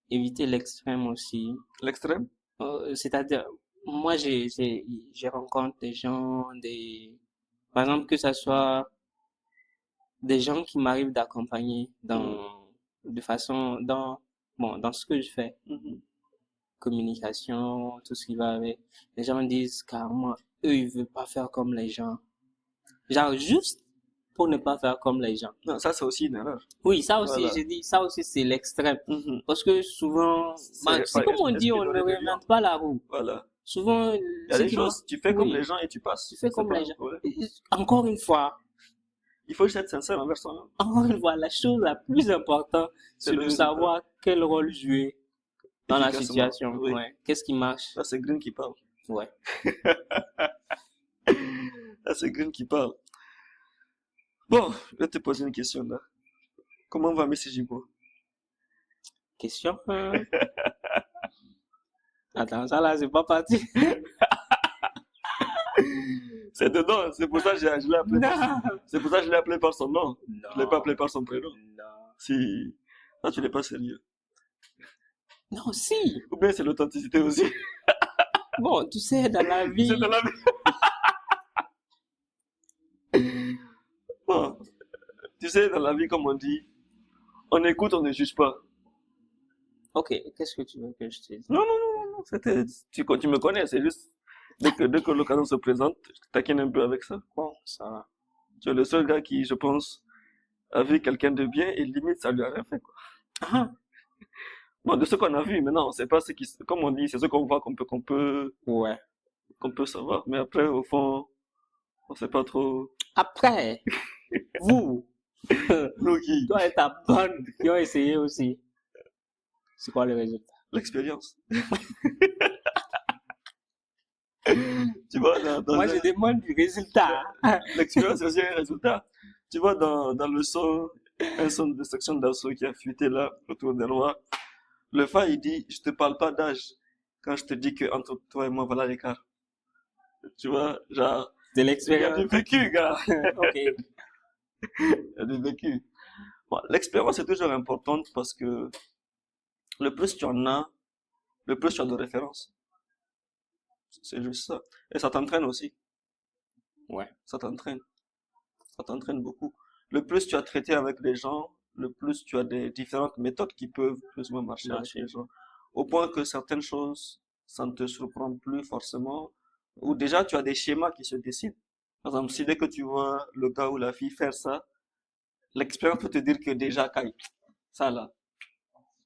éviter l'extrême aussi. L'extrême? C'est-à-dire, moi, j'ai rencontre des gens, par exemple, que ce soit des gens qui m'arrivent d'accompagner Mhm, de façon, bon, dans ce que je fais. mhm, communication, tout ce qui va avec. Les gens disent carrément, eux, ils veulent pas faire comme les gens. Genre, juste pour ne pas faire comme les gens. Non, ça, c'est aussi une erreur. Oui, ça aussi, Voilà. j'ai dit, ça aussi, c'est l'extrême. Mhm. Parce que souvent, c'est comme on dit, on ne réinvente pas la roue. Voilà. Souvent, Il y a des choses, tu fais comme les gens et tu passes. Tu fais C'est comme pas les un gens. problème. Encore une fois, Il faut juste être sincère envers soi-même. encore une fois, la chose la plus importante, C'est c'est le de résultat. savoir quel rôle jouer dans la Efficacement. situation. Oui. Ouais. Qu'est-ce qui marche? Là, c'est Green qui parle. Ouais. Là, c'est Green qui parle. Bon, je vais te poser une question là. Comment va Messi Jibo? Question. Attends, ça là, c'est pas parti. C'est dedans, c'est pour ça que je l'ai appelé. Non. C'est pour ça que je l'ai appelé par son nom. Non. Je l'ai pas appelé par son prénom. Non. Si. Là, tu n'es pas sérieux. Non, si. Ou bien c'est l'authenticité aussi. Bon, tu sais, dans la vie. C'est dans la vie. Bon, tu sais, dans la vie, comme on dit, on écoute, on ne juge pas. Ok, qu'est-ce que tu veux que je te dise? Non, c'était, tu me connais, c'est juste, dès que l'occasion se présente, je te taquine un peu avec ça. Bon, ça va. Tu es le seul gars qui, je pense, a vu quelqu'un de bien et limite, ça lui a rien fait, quoi. Ah, Bon, de ce qu'on a vu, maintenant, c'est pas ce qui, comme on dit, c'est ce qu'on voit ouais. qu'on peut savoir. Mais après, au fond, on sait pas trop. Après, vous, Nous qui, toi et ta bonne qui ont essayé aussi. C'est quoi le résultat? l'expérience. Tu vois, Moi, je demande du résultat. l'expérience, c'est aussi un résultat. Tu vois, dans le son, un son de section d'assaut qui a fuité là, autour des rois, le fa, il dit, je te parle pas d'âge quand je te dis que entre toi et moi, voilà l'écart. Tu vois, genre, De il y a l'expérience. du vécu, gars. Ok. Il y a du vécu. Bon, l'expérience est toujours importante parce que le plus tu en as, le plus tu as de références. C'est juste ça. Et ça t'entraîne aussi. Ouais. Ça t'entraîne. Ça t'entraîne beaucoup. Le plus tu as traité avec les gens, le plus tu as des différentes méthodes qui peuvent plus ou moins marcher avec les gens. Au point que certaines choses, ça ne te surprend plus forcément. Ou déjà, tu as des schémas qui se dessinent. Par exemple, si dès que tu vois le gars ou la fille faire ça, l'expérience peut te dire que déjà, Kai, ça là,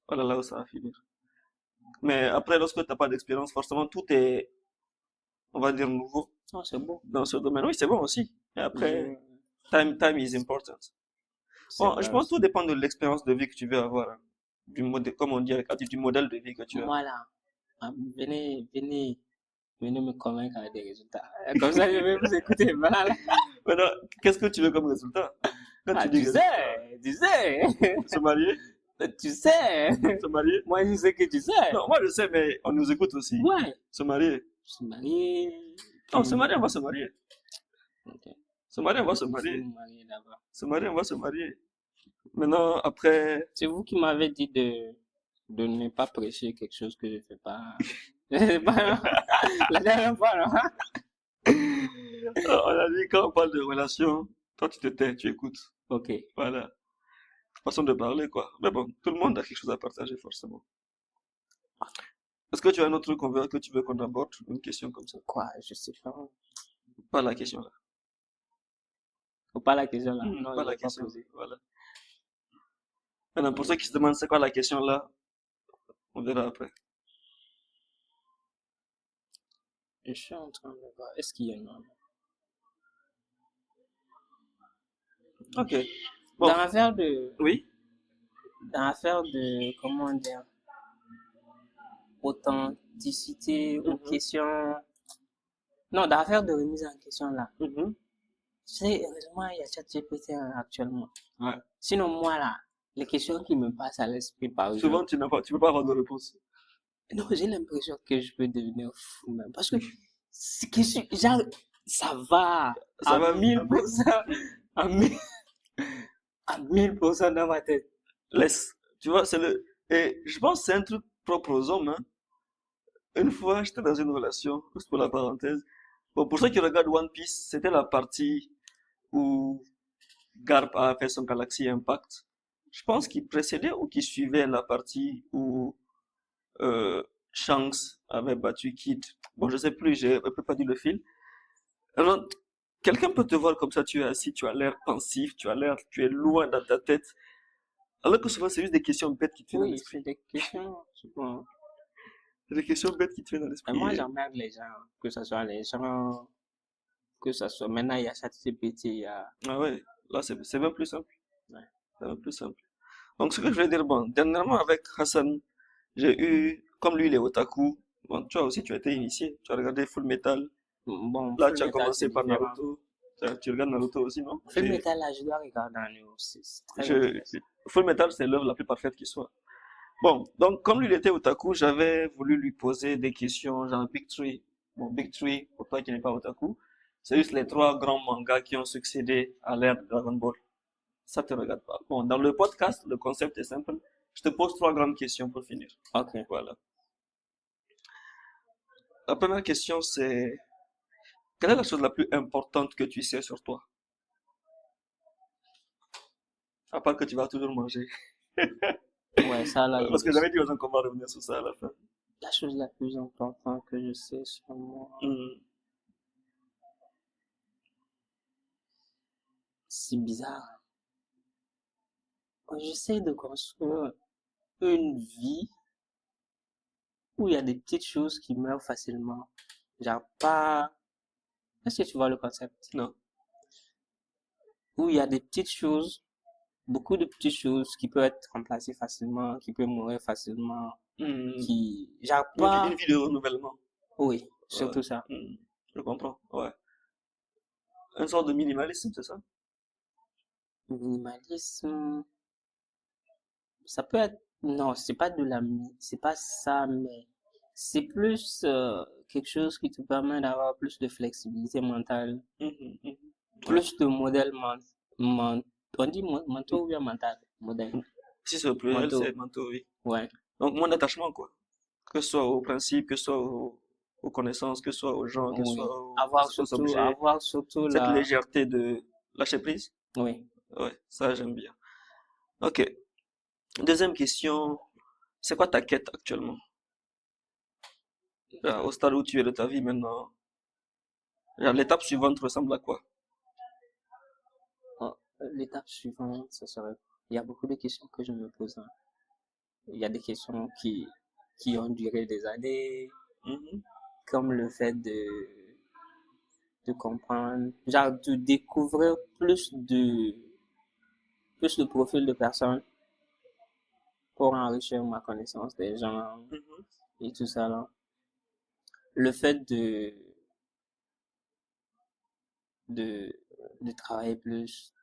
voilà là où ça va finir. Mais après, lorsque tu n'as pas d'expérience, forcément, tout est, on va dire, nouveau Oh, c'est beau. dans ce domaine. Oui, c'est bon aussi. Et après, time is important. C'est Bon, vrai je pense que aussi. tout dépend de l'expérience de vie que tu veux avoir, hein. Du modèle, comme on dit, du modèle de vie que tu as. Voilà. Ah, venez me convaincre avec des résultats. Comme ça, je vais vous écouter. Voilà. Maintenant, qu'est-ce que tu veux comme résultat? Quand Ah, tu dis tu résultat, sais, tu sais, se marier, tu sais. se marier. Moi, je sais que tu sais. Non, moi je sais, mais on nous écoute aussi. Ouais. Se marier. Je suis marié. Non, se marier, on va se marier. Ok. Se marier, on va se Je marier. suis marié d'abord. Se marier, on va se marier. Maintenant, après, C'est vous qui m'avez dit de ne pas prêcher quelque chose que je fais pas. Je fais pas, la dernière fois, non? on a dit quand on parle de relation, toi tu te tais, tu écoutes. Ok. Voilà. Façon de parler, quoi. Mais bon, tout le monde a quelque chose à partager, forcément. Est-ce que tu as un autre truc que tu veux qu'on aborde? Une question comme ça? Quoi? Je sais pas. Pas la question là. Faut pas la question là. Hmm, Non, pas je la vais pas question. poser. Voilà. Maintenant, pour ceux qui se demandent c'est quoi la question là, on verra après. Je suis en train de voir. Est-ce qu'il y a une autre? Ok. Bon. Dans l'affaire de, Oui. dans l'affaire de, comment dire, authenticité ou question, non, dans l'affaire de remise en question là. Mhm. Tu sais, heureusement, il y a ChatGPT actuellement. Ouais. Sinon, moi là, les questions qui me passent à l'esprit par Souvent, jour, tu peux pas avoir de réponse. non, j'ai l'impression que je peux devenir fou même. Parce que c'est que genre, ça va Ça à va 1000%, à 1000, à 1000% dans ma tête. Laisse. Tu vois, et je pense que c'est un truc propre aux hommes, hein. Une fois, j'étais dans une relation, juste pour la parenthèse. Bon, pour ceux qui regardent One Piece, c'était la partie où Garp a fait son Galaxy Impact. Je pense qu'il précédait ou qu'il suivait la partie où Shanks avait battu Kid. Bon, je sais plus, j'ai un peu perdu le fil. Alors, quelqu'un peut te voir comme ça, tu es assis, tu as l'air pensif, tu as l'air, tu es loin dans ta tête. Alors que souvent, c'est juste des questions bêtes qui te viennent dans Oui, c'est l'esprit. des questions. Bon. C'est des questions bêtes qui te viennent dans Mais l'esprit. moi, j'emmerde les gens, que ce soit les gens, que ce soit. Maintenant, il y a ChatGPT, il y a. Ah ouais, là, c'est même plus simple. Ouais. C'est même plus simple. Donc, ce que je voulais dire, bon, dernièrement, avec Hassan, j'ai eu, comme lui, il est otaku. Bon, toi aussi, tu as été initié. Tu as regardé Full Metal. Bon, Là, Full tu as Metal, c'est commencé par différent. Naruto. Tu regardes Naruto aussi, non? Full Metal, là, je dois regarder en nous. C'est très Je, intéressant. Full Metal, c'est l'œuvre la plus parfaite qui soit. Bon, donc, comme lui, il était otaku, j'avais voulu lui poser des questions, genre Big Three. Bon, Big Three, pour toi qui n'es pas otaku, c'est juste les trois grands mangas qui ont succédé à l'ère de Dragon Ball. Ça te regarde pas. Bon, dans le podcast, le concept est simple. Je te pose trois grandes questions pour finir. Ok. Voilà. La première question, c'est, quelle est la chose la plus importante que tu sais sur toi? À part que tu vas toujours manger. Ouais, ça, là, je Parce que le sais. j'avais dit aux gens qu'on va revenir sur ça à la fin. La chose la plus importante que je sais sur moi, Hmm. c'est bizarre. J'essaie de construire une vie où il y a des petites choses qui meurent facilement. Genre pas. Est-ce que tu vois le concept? Non. Où il y a des petites choses, beaucoup de petites choses qui peuvent être remplacées facilement, qui peuvent mourir facilement, Hmm. qui. Genre Une pas. vie de renouvellement. Oui, Ouais. surtout ça. Hmm. Je comprends. Ouais. Un sort de minimalisme, c'est ça? Minimalisme, ça peut être. Non, c'est pas de la. C'est pas ça, mais c'est plus quelque chose qui te permet d'avoir plus de flexibilité mentale, Mhm, mhm. Ouais. plus de modèles on dit mentaux ou bien mental? Modèle. Si c'est au pluriel, Mentaux. c'est manteau, oui. Ouais. Donc, mon attachement, quoi. Que ce soit aux principes, que ce soit aux connaissances, que ce soit aux gens, que ce Oui. soit aux objets. Avoir surtout Cette la. légèreté de lâcher prise. Oui. Ouais, ça, j'aime bien. Ok. Deuxième question. C'est quoi ta quête actuellement? Au stade où tu es de ta vie maintenant. L'étape suivante ressemble à quoi? Oh, l'étape suivante, ce serait. Il y a beaucoup de questions que je me pose, hein. Il y a des questions qui ont duré des années, Mhm, comme le fait de comprendre, genre de découvrir plus de profils de personnes pour enrichir ma connaissance des gens mhm, et tout ça là. Le fait de, de travailler plus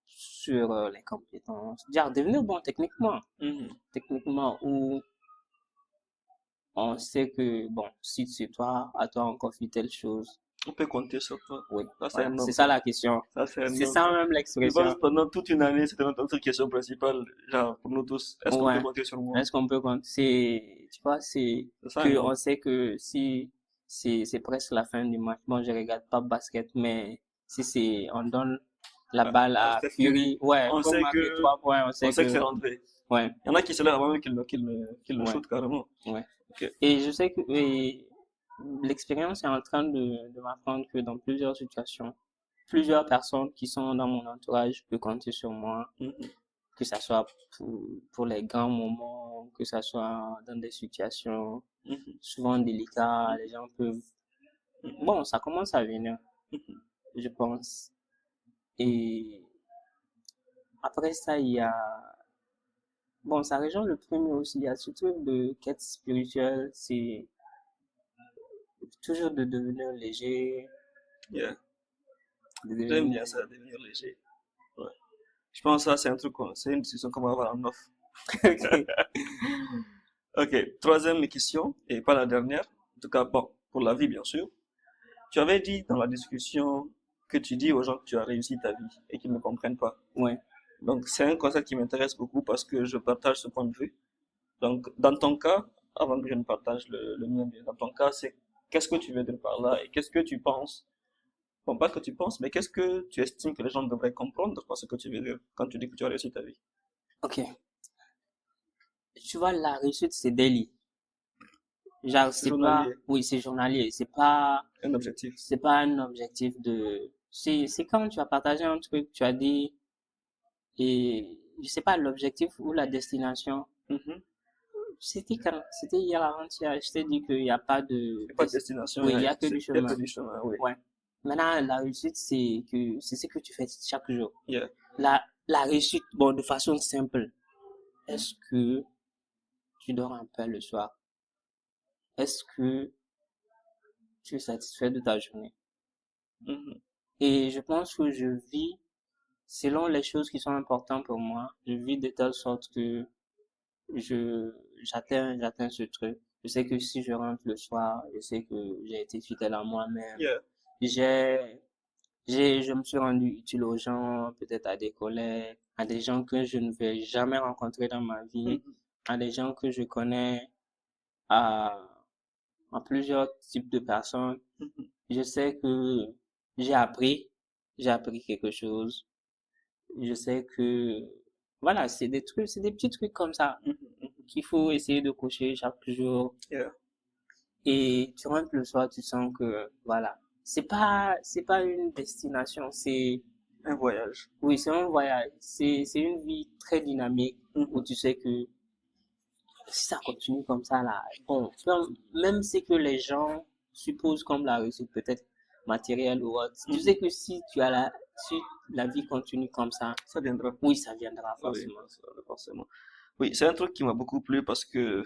sur les compétences, genre devenir bon mhm. techniquement où on sait que, bon, si c'est toi, à toi on confie telle chose. On peut compter sur toi. Oui, Ça, c'est voilà, un c'est homme, ça ça. la question. Ça, c'est un C'est homme, ça ça. même Je pense l'expression. que pendant toute une année, c'était notre question principale, genre, pour nous tous. Est-ce qu'on peut Ouais. compter sur moi? Est-ce qu'on peut compter? C'est, tu vois, c'est C'est ça un que homme. on sait que si c'est presque la fin du match. Bon, je regarde pas basket, mais si c'est, on donne la balle à Steph Curry, Curry, ouais, on pour sait marquer que, 3 points, on on sait sait que c'est que, rentré. ouais, Il y en a qui se lèvent avant même qu'il ne ouais, shoot carrément. ouais. Ok. Et je sais que et l'expérience est en train de m'apprendre que dans plusieurs situations, plusieurs personnes qui sont dans mon entourage peuvent compter sur moi, Mhm, que ça soit pour les grands moments, que ça soit dans des situations mhm, souvent délicates, les gens peuvent. mhm, Bon, ça commence à venir, mhm. je pense. Et après ça, il y a. Bon, ça rejoint le premier aussi. Il y a ce truc de quête spirituelle, c'est toujours de devenir léger, Yeah. de J'aime devenir. bien ça, devenir léger. Ouais. Je pense que ça, c'est un truc, c'est une discussion qu'on va avoir en off. Ok. Ok. Troisième question, et pas la dernière. En tout cas, bon, pour la vie, bien sûr. Tu avais dit dans la discussion que tu dis aux gens que tu as réussi ta vie et qu'ils ne comprennent pas. Ouais. Donc, c'est un concept qui m'intéresse beaucoup parce que je partage ce point de vue. Donc, dans ton cas, avant que je ne partage le mien, bien, dans ton cas, c'est qu'est-ce que tu veux dire par là et qu'est-ce que tu penses? Bon, pas que tu penses, mais qu'est-ce que tu estimes que les gens devraient comprendre par ce que tu veux dire quand tu dis que tu as réussi ta vie? Ok. Tu vois, la réussite, c'est daily. Genre, c'est pas, Journalier, oui, c'est journalier, un objectif. c'est pas un objectif c'est quand tu as partagé un truc, tu as dit, et je sais pas, l'objectif ou la destination. Mhm. C'était quand? C'était hier avant-hier. Je t'ai dit qu'il n'y a pas Il n'y a pas de destination, oui, il y a que c'est du il y a que chemin. du chemin, oui. Ouais. Maintenant, la réussite, c'est ce que tu fais chaque jour. Yeah. La réussite, bon, de façon simple. Est-ce que tu dors un peu le soir? Est-ce que tu es satisfait de ta journée? Mhm. Et je pense que je vis selon les choses qui sont importantes pour moi. Je vis de telle sorte que j'atteins ce truc. Je sais que si je rentre le soir, je sais que j'ai été fidèle à moi-même. Yeah. J'ai, je me suis rendu utile aux gens, peut-être à des collègues, à des gens que je ne vais jamais rencontrer dans ma vie, Mhm. à des gens que je connais, à, à plusieurs types de personnes. Mhm. Je sais que j'ai appris, j'ai appris quelque chose. Je sais que, voilà, c'est des trucs, c'est des petits trucs comme ça Mhm. Mhm. qu'il faut essayer de cocher chaque jour. Yeah. Et tu rentres le soir, tu sens que, voilà, c'est pas une destination, Un voyage. oui, c'est un voyage. C'est une vie très dynamique où Mhm. tu sais que si ça continue comme ça, là, bon, même ce que les gens supposent comme la réussite, peut-être matérielle ou autre, tu Mhm. sais que si la vie continue comme ça, Ça viendra. oui, ça viendra Oui, forcément. forcément. Oui, c'est un truc qui m'a beaucoup plu parce que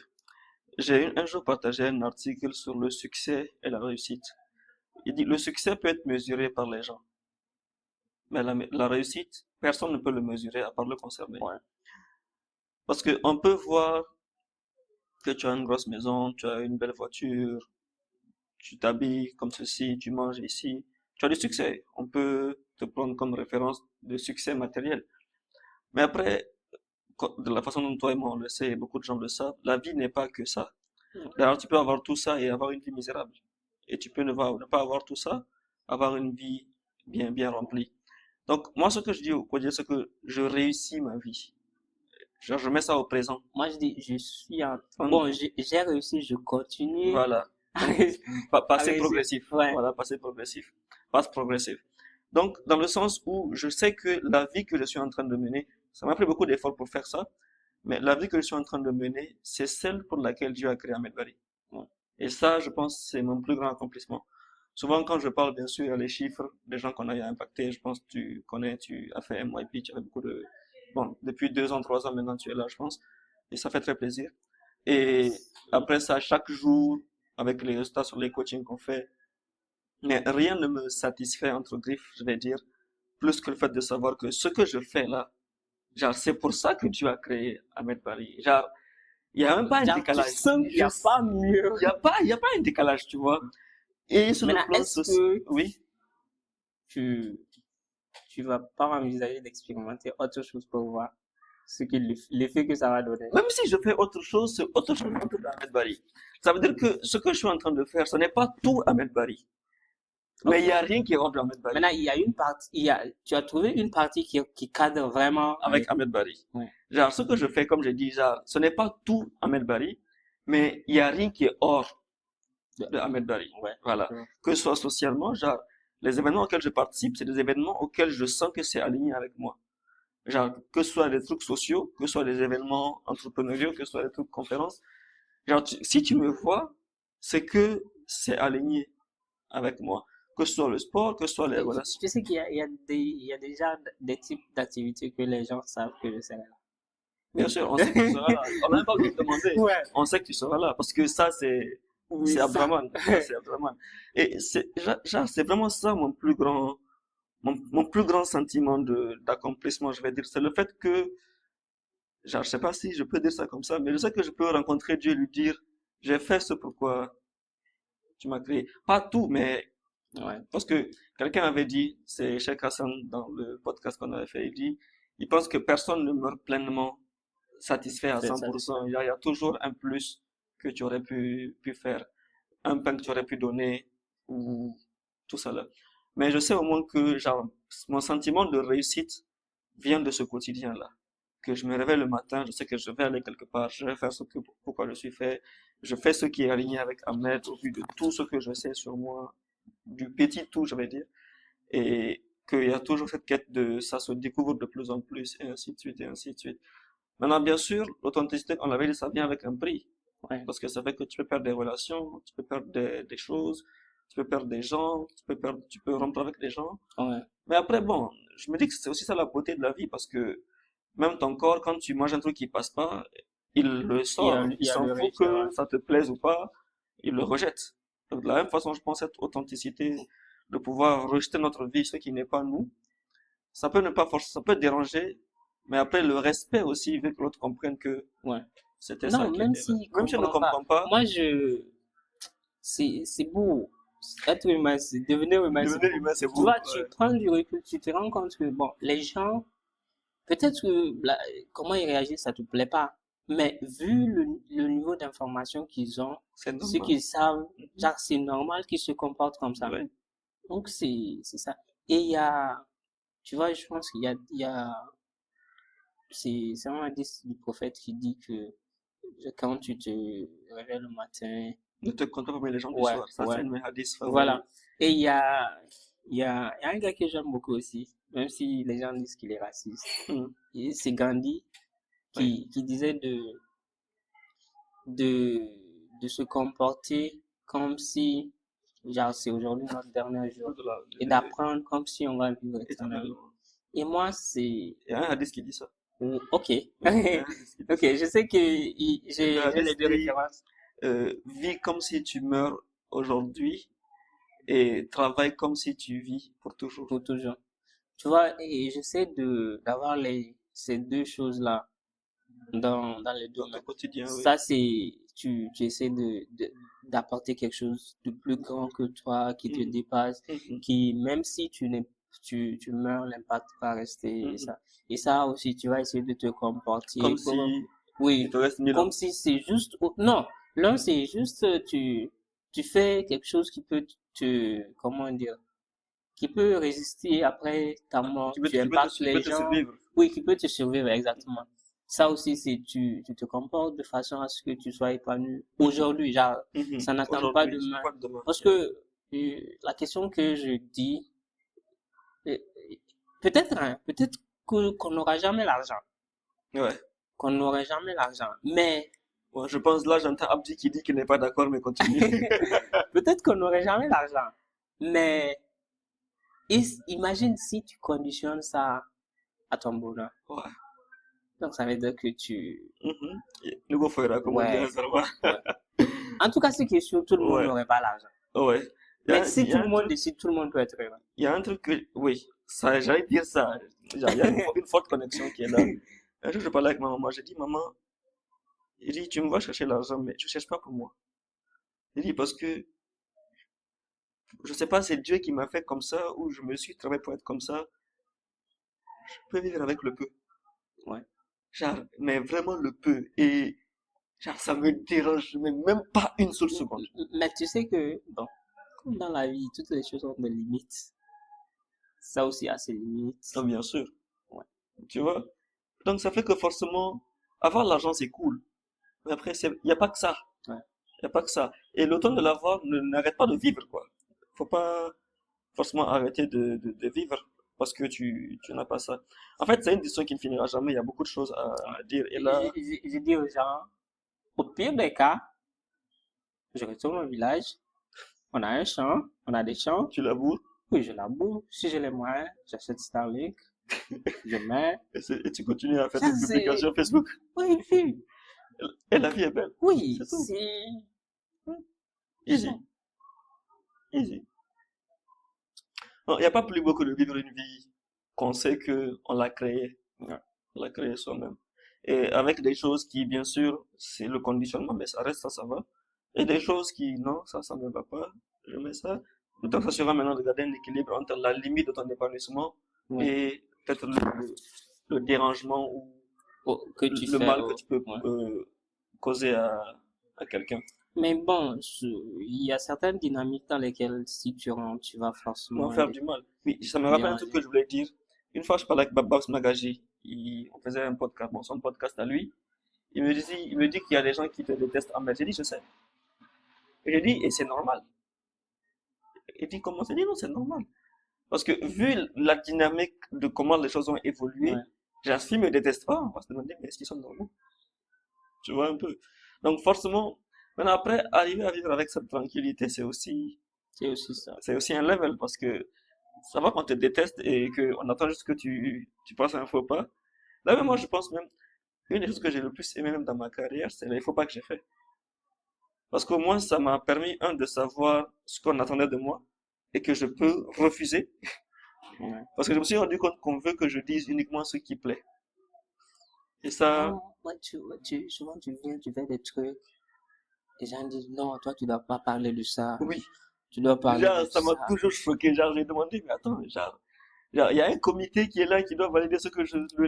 j'ai un jour partagé un article sur le succès et la réussite. Il dit le succès peut être mesuré par les gens, mais la réussite, personne ne peut le mesurer à part le concerné. Ouais. Parce que on peut voir que tu as une grosse maison, tu as une belle voiture, tu t'habilles comme ceci, tu manges ici, tu as du succès. On peut te prendre comme référence de succès matériel. Mais après, de la façon dont toi et moi on le sait, et beaucoup de gens le savent, la vie n'est pas que ça. D'ailleurs, tu peux avoir tout ça et avoir une vie misérable. Et tu peux ne pas avoir tout ça, avoir une vie bien remplie. Donc, moi, ce que je dis au quotidien, c'est que je réussis ma vie. Genre, je mets ça au présent. Moi, je dis, je suis en, On- bon, j'ai réussi, je continue voilà. à Donc, réussir. À passé réussir. progressif. Ouais. Voilà, passé progressif. Passe progressif. Donc, dans le sens où je sais que la vie que je suis en train de mener, ça m'a pris beaucoup d'efforts pour faire ça, mais la vie que je suis en train de mener, c'est celle pour laquelle Dieu a créé Ahmed Bari. Ouais. Et ça, je pense, c'est mon plus grand accomplissement. Souvent, quand je parle, bien sûr, il y a les chiffres des gens qu'on a impactés. Je pense que tu connais, tu as fait MYP, tu as beaucoup de... Bon, depuis 2 ans, 3 ans maintenant, tu es là, je pense. Et ça fait très plaisir. Et après ça, chaque jour, avec les résultats sur les coachings qu'on fait, mais rien ne me satisfait, entre griffes, je vais dire, plus que le fait de savoir que ce que je fais là, genre, c'est pour ça que tu as créé Ahmed Bari. Genre, il n'y a même pas un Genre, tu décalage. sens qu'il n'y a pas mieux. Il y a pas un décalage, tu vois. Et sur le Maintenant, plan est-ce social, que oui. tu, tu vas pas envisager d'expérimenter autre chose pour voir l'effet que ça va donner? Même si je fais autre chose, c'est autre chose autour d'Ahmed Bari. Ça veut dire que ce que je suis en train de faire, ce n'est pas tout Ahmed Bari. Mais Ok. il n'y a rien qui rentre Ahmed Bari. Maintenant, il y a une partie, tu as trouvé une partie qui cadre vraiment Avec avec. Ahmed Bari. Ouais. Genre, ce que je fais, comme j'ai dit, genre, ce n'est pas tout Ahmed Bari, mais il n'y a rien qui est hors de Ahmed Bari. Ouais. Voilà. Ouais. Que ce soit socialement, genre, les événements auxquels je participe, c'est des événements auxquels je sens que c'est aligné avec moi. Genre, que ce soit des trucs sociaux, que ce soit des événements entrepreneuriaux, que ce soit des trucs conférences. Genre, si tu me vois, c'est que c'est aligné avec moi. Que ce soit le sport, que ce soit les relations. Tu sais il y a déjà des types d'activités que les gens savent que je serai là. Bien sûr, on sait que tu seras là. On n'a même pas besoin de demander. Ouais. On sait que tu seras là. Parce que ça, Oui, c'est ça. Abdraman. Ça, c'est Abdraman. Et genre, c'est vraiment ça mon plus grand sentiment d'accomplissement, je vais dire. C'est le fait que, genre, je sais pas si je peux dire ça comme ça, mais je sais que je peux rencontrer Dieu et lui dire, j'ai fait ce pourquoi tu m'as créé. Pas tout, mais Ouais. parce que quelqu'un avait dit, c'est Cheikh Hassan dans le podcast qu'on avait fait, il dit, il pense que personne ne meurt pleinement satisfait à C'est ça. 100%. Il y a toujours un plus que tu aurais pu faire, un pain que tu aurais pu donner, ou tout ça là. Mais je sais au moins que, genre, mon sentiment de réussite vient de ce quotidien-là. Que je me réveille le matin, je sais que je vais aller quelque part, je vais faire pourquoi je suis fait, je fais ce qui est aligné avec Ahmed au vu de tout ce que je sais sur moi, du petit tout, je vais dire, et qu'il y a toujours cette quête de ça se découvre de plus en plus, et ainsi de suite, et ainsi de suite. Maintenant, bien sûr, l'authenticité, on l'avait dit, ça vient avec un prix. Ouais, Parce que ça fait que tu peux perdre des relations, tu peux perdre des choses, tu peux perdre des gens, tu peux rompre avec des gens. ouais. Mais après, bon, je me dis que c'est aussi ça la beauté de la vie parce que même ton corps, quand tu manges un truc qui passe pas, il le sort. Il Il y a s'en le fout risque, ouais. que ça te plaise ou pas, il le rejette. Donc, de la même façon, je pense cette authenticité de pouvoir rejeter notre vie, ce qui n'est pas nous, ça peut ne pas forcer, ça peut déranger, mais après le respect aussi veut que l'autre comprenne que Ouais. c'était ça Non, qui même était là. s'il Même si elle ne comprend pas. comprend pas, Moi, c'est beau. Être humain, devenir humain, c'est devenir beau. humain, c'est Tu beau. vois, tu prends du recul, tu te rends compte que, bon, les gens, peut-être que comment ils réagissent, ça te plaît pas. Mais vu le niveau d'information qu'ils ont, C'est ce normal. qu'ils savent, genre, c'est normal qu'ils se comportent comme ça. Ouais. Donc, c'est ça. Et il y a, tu vois, je pense c'est un hadith du prophète qui dit que quand tu te réveilles le matin, Ne te compte pas parmi les gens du ouais, soir. Ça, c'est ouais, un de mes hadiths favoris. voilà. Et il y a un gars que j'aime beaucoup aussi, même si les gens disent qu'il est raciste. Hmm. Et c'est Gandhi Oui. qui disait de, de se comporter comme si, genre, c'est aujourd'hui notre dernier jour, De la- et de- d'apprendre comme si on va vivre éternellement. éternellement. Et moi, c'est, Il y a un hadith qui dit ça. ok. Oui, il y a un hadith qui dit Ok, ça. je sais que Le j'ai les hadith deux dit, références vis comme si tu meurs aujourd'hui et travaille comme si tu vis pour toujours. pour toujours. Tu vois, et j'essaie d'avoir ces deux choses-là dans les deux Dans ton mains. quotidien, oui. Ça, c'est, tu essaies d'apporter quelque chose de plus grand que toi, qui te Mhm. dépasse, Mhm. qui, même si tu meurs, l'impact va rester, et Mhm. ça. Et ça aussi, tu vas essayer de te comporter Comme pour, si il oui, te reste 1000 ans. comme si c'est juste, non, l'un, c'est juste, tu fais quelque chose qui peut comment dire, qui peut résister après ta mort. Tu impactes Tu peux les te gens. survivre. Oui, qui peut te survivre, exactement. Ça aussi, c'est tu te comportes de façon à ce que tu sois épanoui aujourd'hui. Genre, Mhm. ça n'attend pas Aujourd'hui, c'est demain. pas de demain. Parce que la question que je dis, euh, peut-être, hein, peut-être qu'on n'aura jamais l'argent. Ouais. Qu'on n'aurait jamais l'argent. Mais Ouais, je pense là, j'entends Abdi qui dit qu'il n'est pas d'accord, mais continue. peut-être qu'on n'aurait jamais l'argent. Mais imagine si tu conditionnes ça à ton bonheur. Ouais. Donc, ça veut dire que tu... Mhm. Le go fera, comme on dit Ouais, récemment. ouais. En tout cas, ce qui est sûr, tout le monde Ouais. n'aurait pas l'argent. Ouais. Mais Il si y a tout le un monde truc, décide, tout le monde peut être heureux. il y a un truc que, oui, ça, j'allais dire ça. Genre, il y a une forte connexion qui est là. Un jour, je parlais avec ma maman, j'ai dit, maman, il dit, tu me vas chercher l'argent, mais tu cherches pas pour moi. Il dit, parce que, je sais pas, c'est Dieu qui m'a fait comme ça, ou je me suis travaillé pour être comme ça. Je peux vivre avec le peu. Ouais. Genre, mais vraiment le peu. Et, genre, ça me dérange, mais même pas une seule seconde. Mais tu sais que, bon, comme dans la vie, toutes les choses ont des limites. Ça aussi a ses Ah, limites. bien sûr. Ouais. Tu vois? Donc, ça fait que forcément, avoir l'argent, c'est cool. Mais après, il n'y a pas que ça. Ouais. Il n'y a pas que ça. Et le temps de l'avoir n'arrête pas de vivre, quoi. Faut pas forcément arrêter de vivre parce que tu n'as pas ça. En fait, c'est une discussion qui ne finira jamais. Il y a beaucoup de choses à dire. Et là, Je dis aux gens, au pire des cas, je retourne au village, on a un champ, on a des champs, tu l'avoues oui, je laboure. Si j'ai les moyens, j'achète Starlink, je mets. et tu continues à faire Ça, tes c'est, publications Facebook. oui, oui, Et la vie est belle. oui, C'est tout. ça. Easy. Easy. Il n'y a pas plus beau que de vivre une vie qu'on sait que on l'a créée. Ouais. On l'a créée soi-même. Et avec des choses qui, bien sûr, c'est le conditionnement, mais ça reste, ça va. Et des choses qui, non, ça ne va pas. Je mets ça. Donc, ça sera maintenant de garder un équilibre entre la limite de ton épanouissement Ouais. et peut-être le dérangement ou Que tu le fais. mal que tu peux Ouais. causer à quelqu'un. Mais bon, il y a certaines dynamiques dans lesquelles si tu rentres, tu vas M'en forcément faire du mal. Oui, ça me rappelle un truc déranger. que je voulais dire. Une fois, je parlais avec Babas Magaji. On faisait un podcast, bon, son podcast à lui. il me dit qu'il y a des gens qui te détestent en bas. J'ai dit, je sais. Et j'ai dit, et c'est normal. Il dit, comment c'est dit? Non, c'est normal. Parce que vu la dynamique de comment les choses ont évolué, Ouais, genre, s'ils me détestent pas, on va se demander, mais est-ce qu'ils sont normaux? Tu vois un peu. Donc forcément, maintenant après, arriver à vivre avec cette tranquillité, c'est aussi ça. c'est aussi un level parce que ça va qu'on te déteste et qu'on attend juste que tu passes un faux pas. Là, même moi, je pense même, une des choses que j'ai le plus aimé même dans ma carrière, c'est les faux pas que j'ai fait. Parce qu'au moins, ça m'a permis, un, de savoir ce qu'on attendait de moi et que je peux refuser. Ouais. Parce que je me suis rendu compte qu'on veut que je dise uniquement ce qui plaît. Et ça, Non, souvent tu viens, tu fais des trucs, les gens disent non, toi tu dois pas parler de ça, oui, tu dois parler genre, de ça m'a ça. toujours choqué. Genre, j'ai demandé, mais attends, genre, il y a un comité qui est là, qui doit valider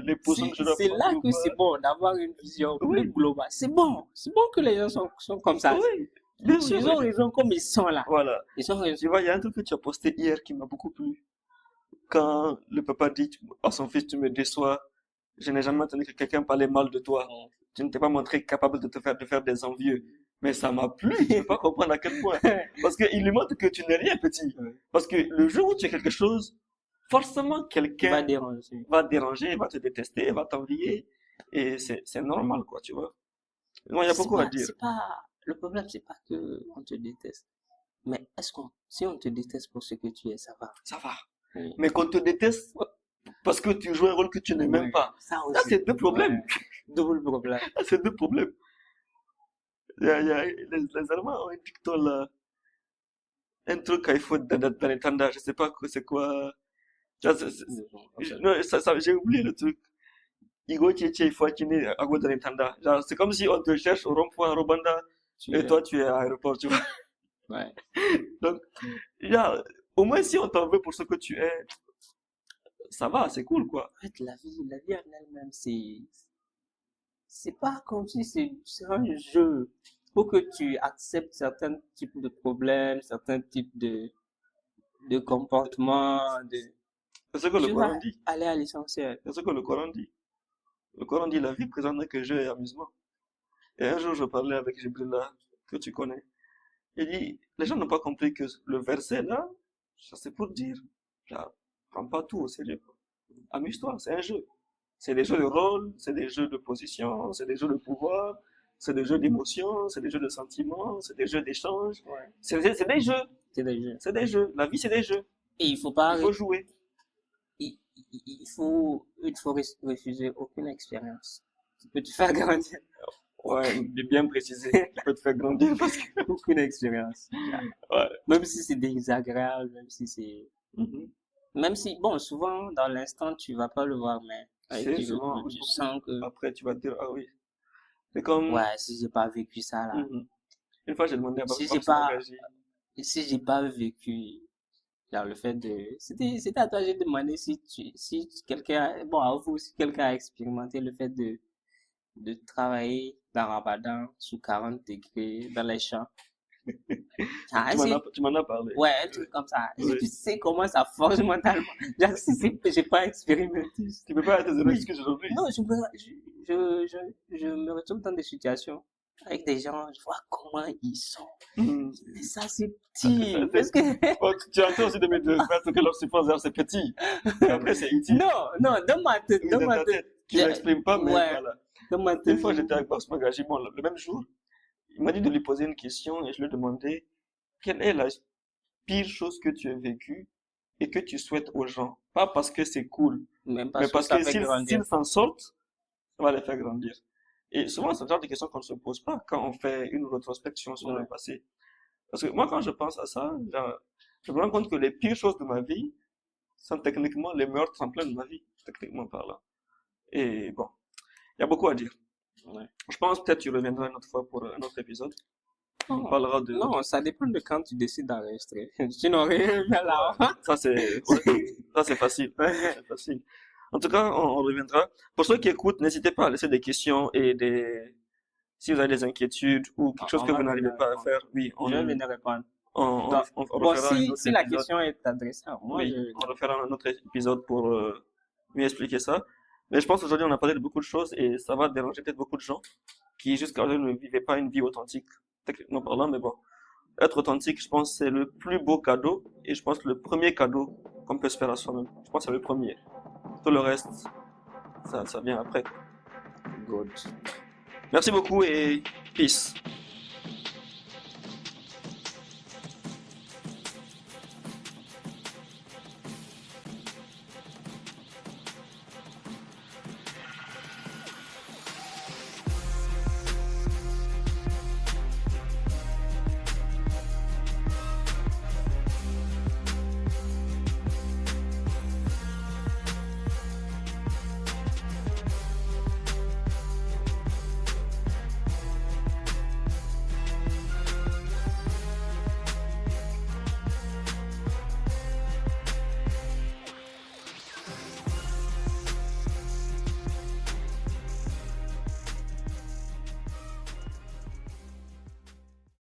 les positions que je dois C'est prendre là ou que c'est pas. bon d'avoir une vision plus Oui, globale. C'est bon que les gens sont comme ça. oui, bien sûr. Ils ont raison comme ils sont là. Voilà. Ils ont Tu raison. vois, il y a un truc que tu as posté hier qui m'a beaucoup plu. Quand le papa dit à son fils, tu me déçois, je n'ai jamais entendu que quelqu'un parler mal de toi. Tu ne t'es pas montré capable de faire des envieux. Mais ça m'a plu, tu peux pas comprendre à quel point. Parce qu'il lui montre que tu n'es rien petit. Ouais. Parce que le jour où tu es quelque chose, forcément Il va quelqu'un déranger. va te déranger, va te détester, va t'envier. Et c'est normal, quoi, tu vois. Non, il y a beaucoup à dire. Le problème, c'est pas que on te déteste. Mais si on te déteste pour ce que tu es, ça va. Ça va. Oui. Mais qu'on te déteste parce que tu joues un rôle que tu n'aimes même Ouais, pas. ça Là, aussi. c'est deux problèmes. Ouais. Double problème. Là, c'est deux problèmes. Les Allemands ont un dicton là, un truc qu'il faut dans les tandas, je sais pas c'est quoi. Ça, non, j'ai oublié le truc. Igo Tchétché, il faut qu'il à gauche dans les tandas. Genre, c'est comme si on te cherche au rond-point à Robanda et toi tu es à l'aéroport, tu vois. Ouais. Donc, genre, au moins si on t'en veut pour ce que tu es, ça va, c'est cool, quoi. En fait, la vie en elle-même, c'est pas comme si c'est un jeu. Faut que tu acceptes certains types de problèmes, certains types de comportements, C'est ce que le tu vas Coran dit. aller à l'essentiel. C'est ce que le Coran dit. Le Coran dit la vie présente n'est que jeu et amusement. Et un jour, je parlais avec Jibrila, que tu connais. Il dit, les gens n'ont pas compris que le verset là, ça c'est pour dire, là, prends pas tout au sérieux, quoi. Amuse-toi, c'est un jeu. C'est des jeux de rôle, c'est des jeux de position, c'est des jeux de pouvoir, c'est des jeux d'émotion, c'est des jeux de sentiments, c'est des jeux d'échange. Ouais. C'est des jeux, C'est des jeux. c'est des jeux. La vie, c'est des jeux. Et il faut pas, Il faut jouer. il faut refuser aucune expérience qui peut te faire grandir. Ouais, bien précisé. Qui peut te faire grandir parce que, Aucune expérience. ouais. Même si c'est désagréable, Mhm. même si, bon, souvent, dans l'instant, tu vas pas le voir, mais avec C'est du souvent, recul, tu sens que, après, tu vas te dire, ah oui. C'est comme, ouais, si j'ai pas vécu ça, là, mhm. Une fois, j'ai demandé à si j'ai Babs pas, Magaji. si j'ai pas vécu, genre, le fait c'était à toi, j'ai demandé si quelqu'un, bon, à vous, si quelqu'un a expérimenté le fait de travailler dans Ramadan sous 40 degrés dans les champs. Ah, Tu m'en as parlé. ouais, un truc comme ça. Si Oui. tu sais comment ça forge mentalement. Genre, si j'ai pas expérimenté. Tu peux pas être des Oui. excuses aujourd'hui. Non, je me retrouve dans des situations avec des gens, je vois comment ils sont. Mhm. Mais ça, c'est petit. Parce que, Oh, tu es en train aussi de me dire que leur suppose c'est petit. Et après, c'est utile. non, dans ma tête, Oui, dans dans ma ta tête. tête. Tu l'exprimes pas, mais Ouais, voilà. dans ma Une tête. fois, j'étais avec Babs Magaji, bon, le même jour, il m'a dit de lui poser une question et je lui ai demandé quelle est la pire chose que tu as vécue et que tu souhaites aux gens. Pas parce que c'est cool, Même mais parce que parce ça que fait grandir. s'ils s'en sortent, ça va les faire grandir. Et souvent, c'est le genre de questions qu'on ne se pose pas quand on fait une rétrospection sur le Ouais. passé. Parce que moi, quand je pense à ça, genre, je me rends compte que les pires choses de ma vie sont techniquement les meilleurs tremplins de ma vie, techniquement parlant. Et bon, il y a beaucoup à dire. Ouais. Je pense peut-être que tu reviendras une autre fois pour un autre épisode. On Non, parlera de... non, ça dépend de quand tu décides d'enregistrer. Sinon, rien là. Ça, c'est ouais, ça, c'est facile. C'est facile. En tout cas, on reviendra. Pour ceux qui écoutent, n'hésitez pas à laisser des questions et des... Si vous avez des inquiétudes ou quelque chose On que va vous venir n'arrivez pas à répondre. faire, oui, Je vais venir répondre. Donc, on bon, refera un autre si la épisode. question est adressée à moi, Oui, on refera un autre épisode pour mieux expliquer ça. Mais je pense qu'aujourd'hui, on a parlé de beaucoup de choses et ça va déranger peut-être beaucoup de gens qui jusqu'à aujourd'hui ne vivaient pas une vie authentique, techniquement parlant, mais bon. Être authentique, je pense, c'est le plus beau cadeau et je pense que le premier cadeau qu'on peut se faire à soi-même. Je pense que c'est le premier. Tout le reste, ça vient après. Good. Merci beaucoup et peace.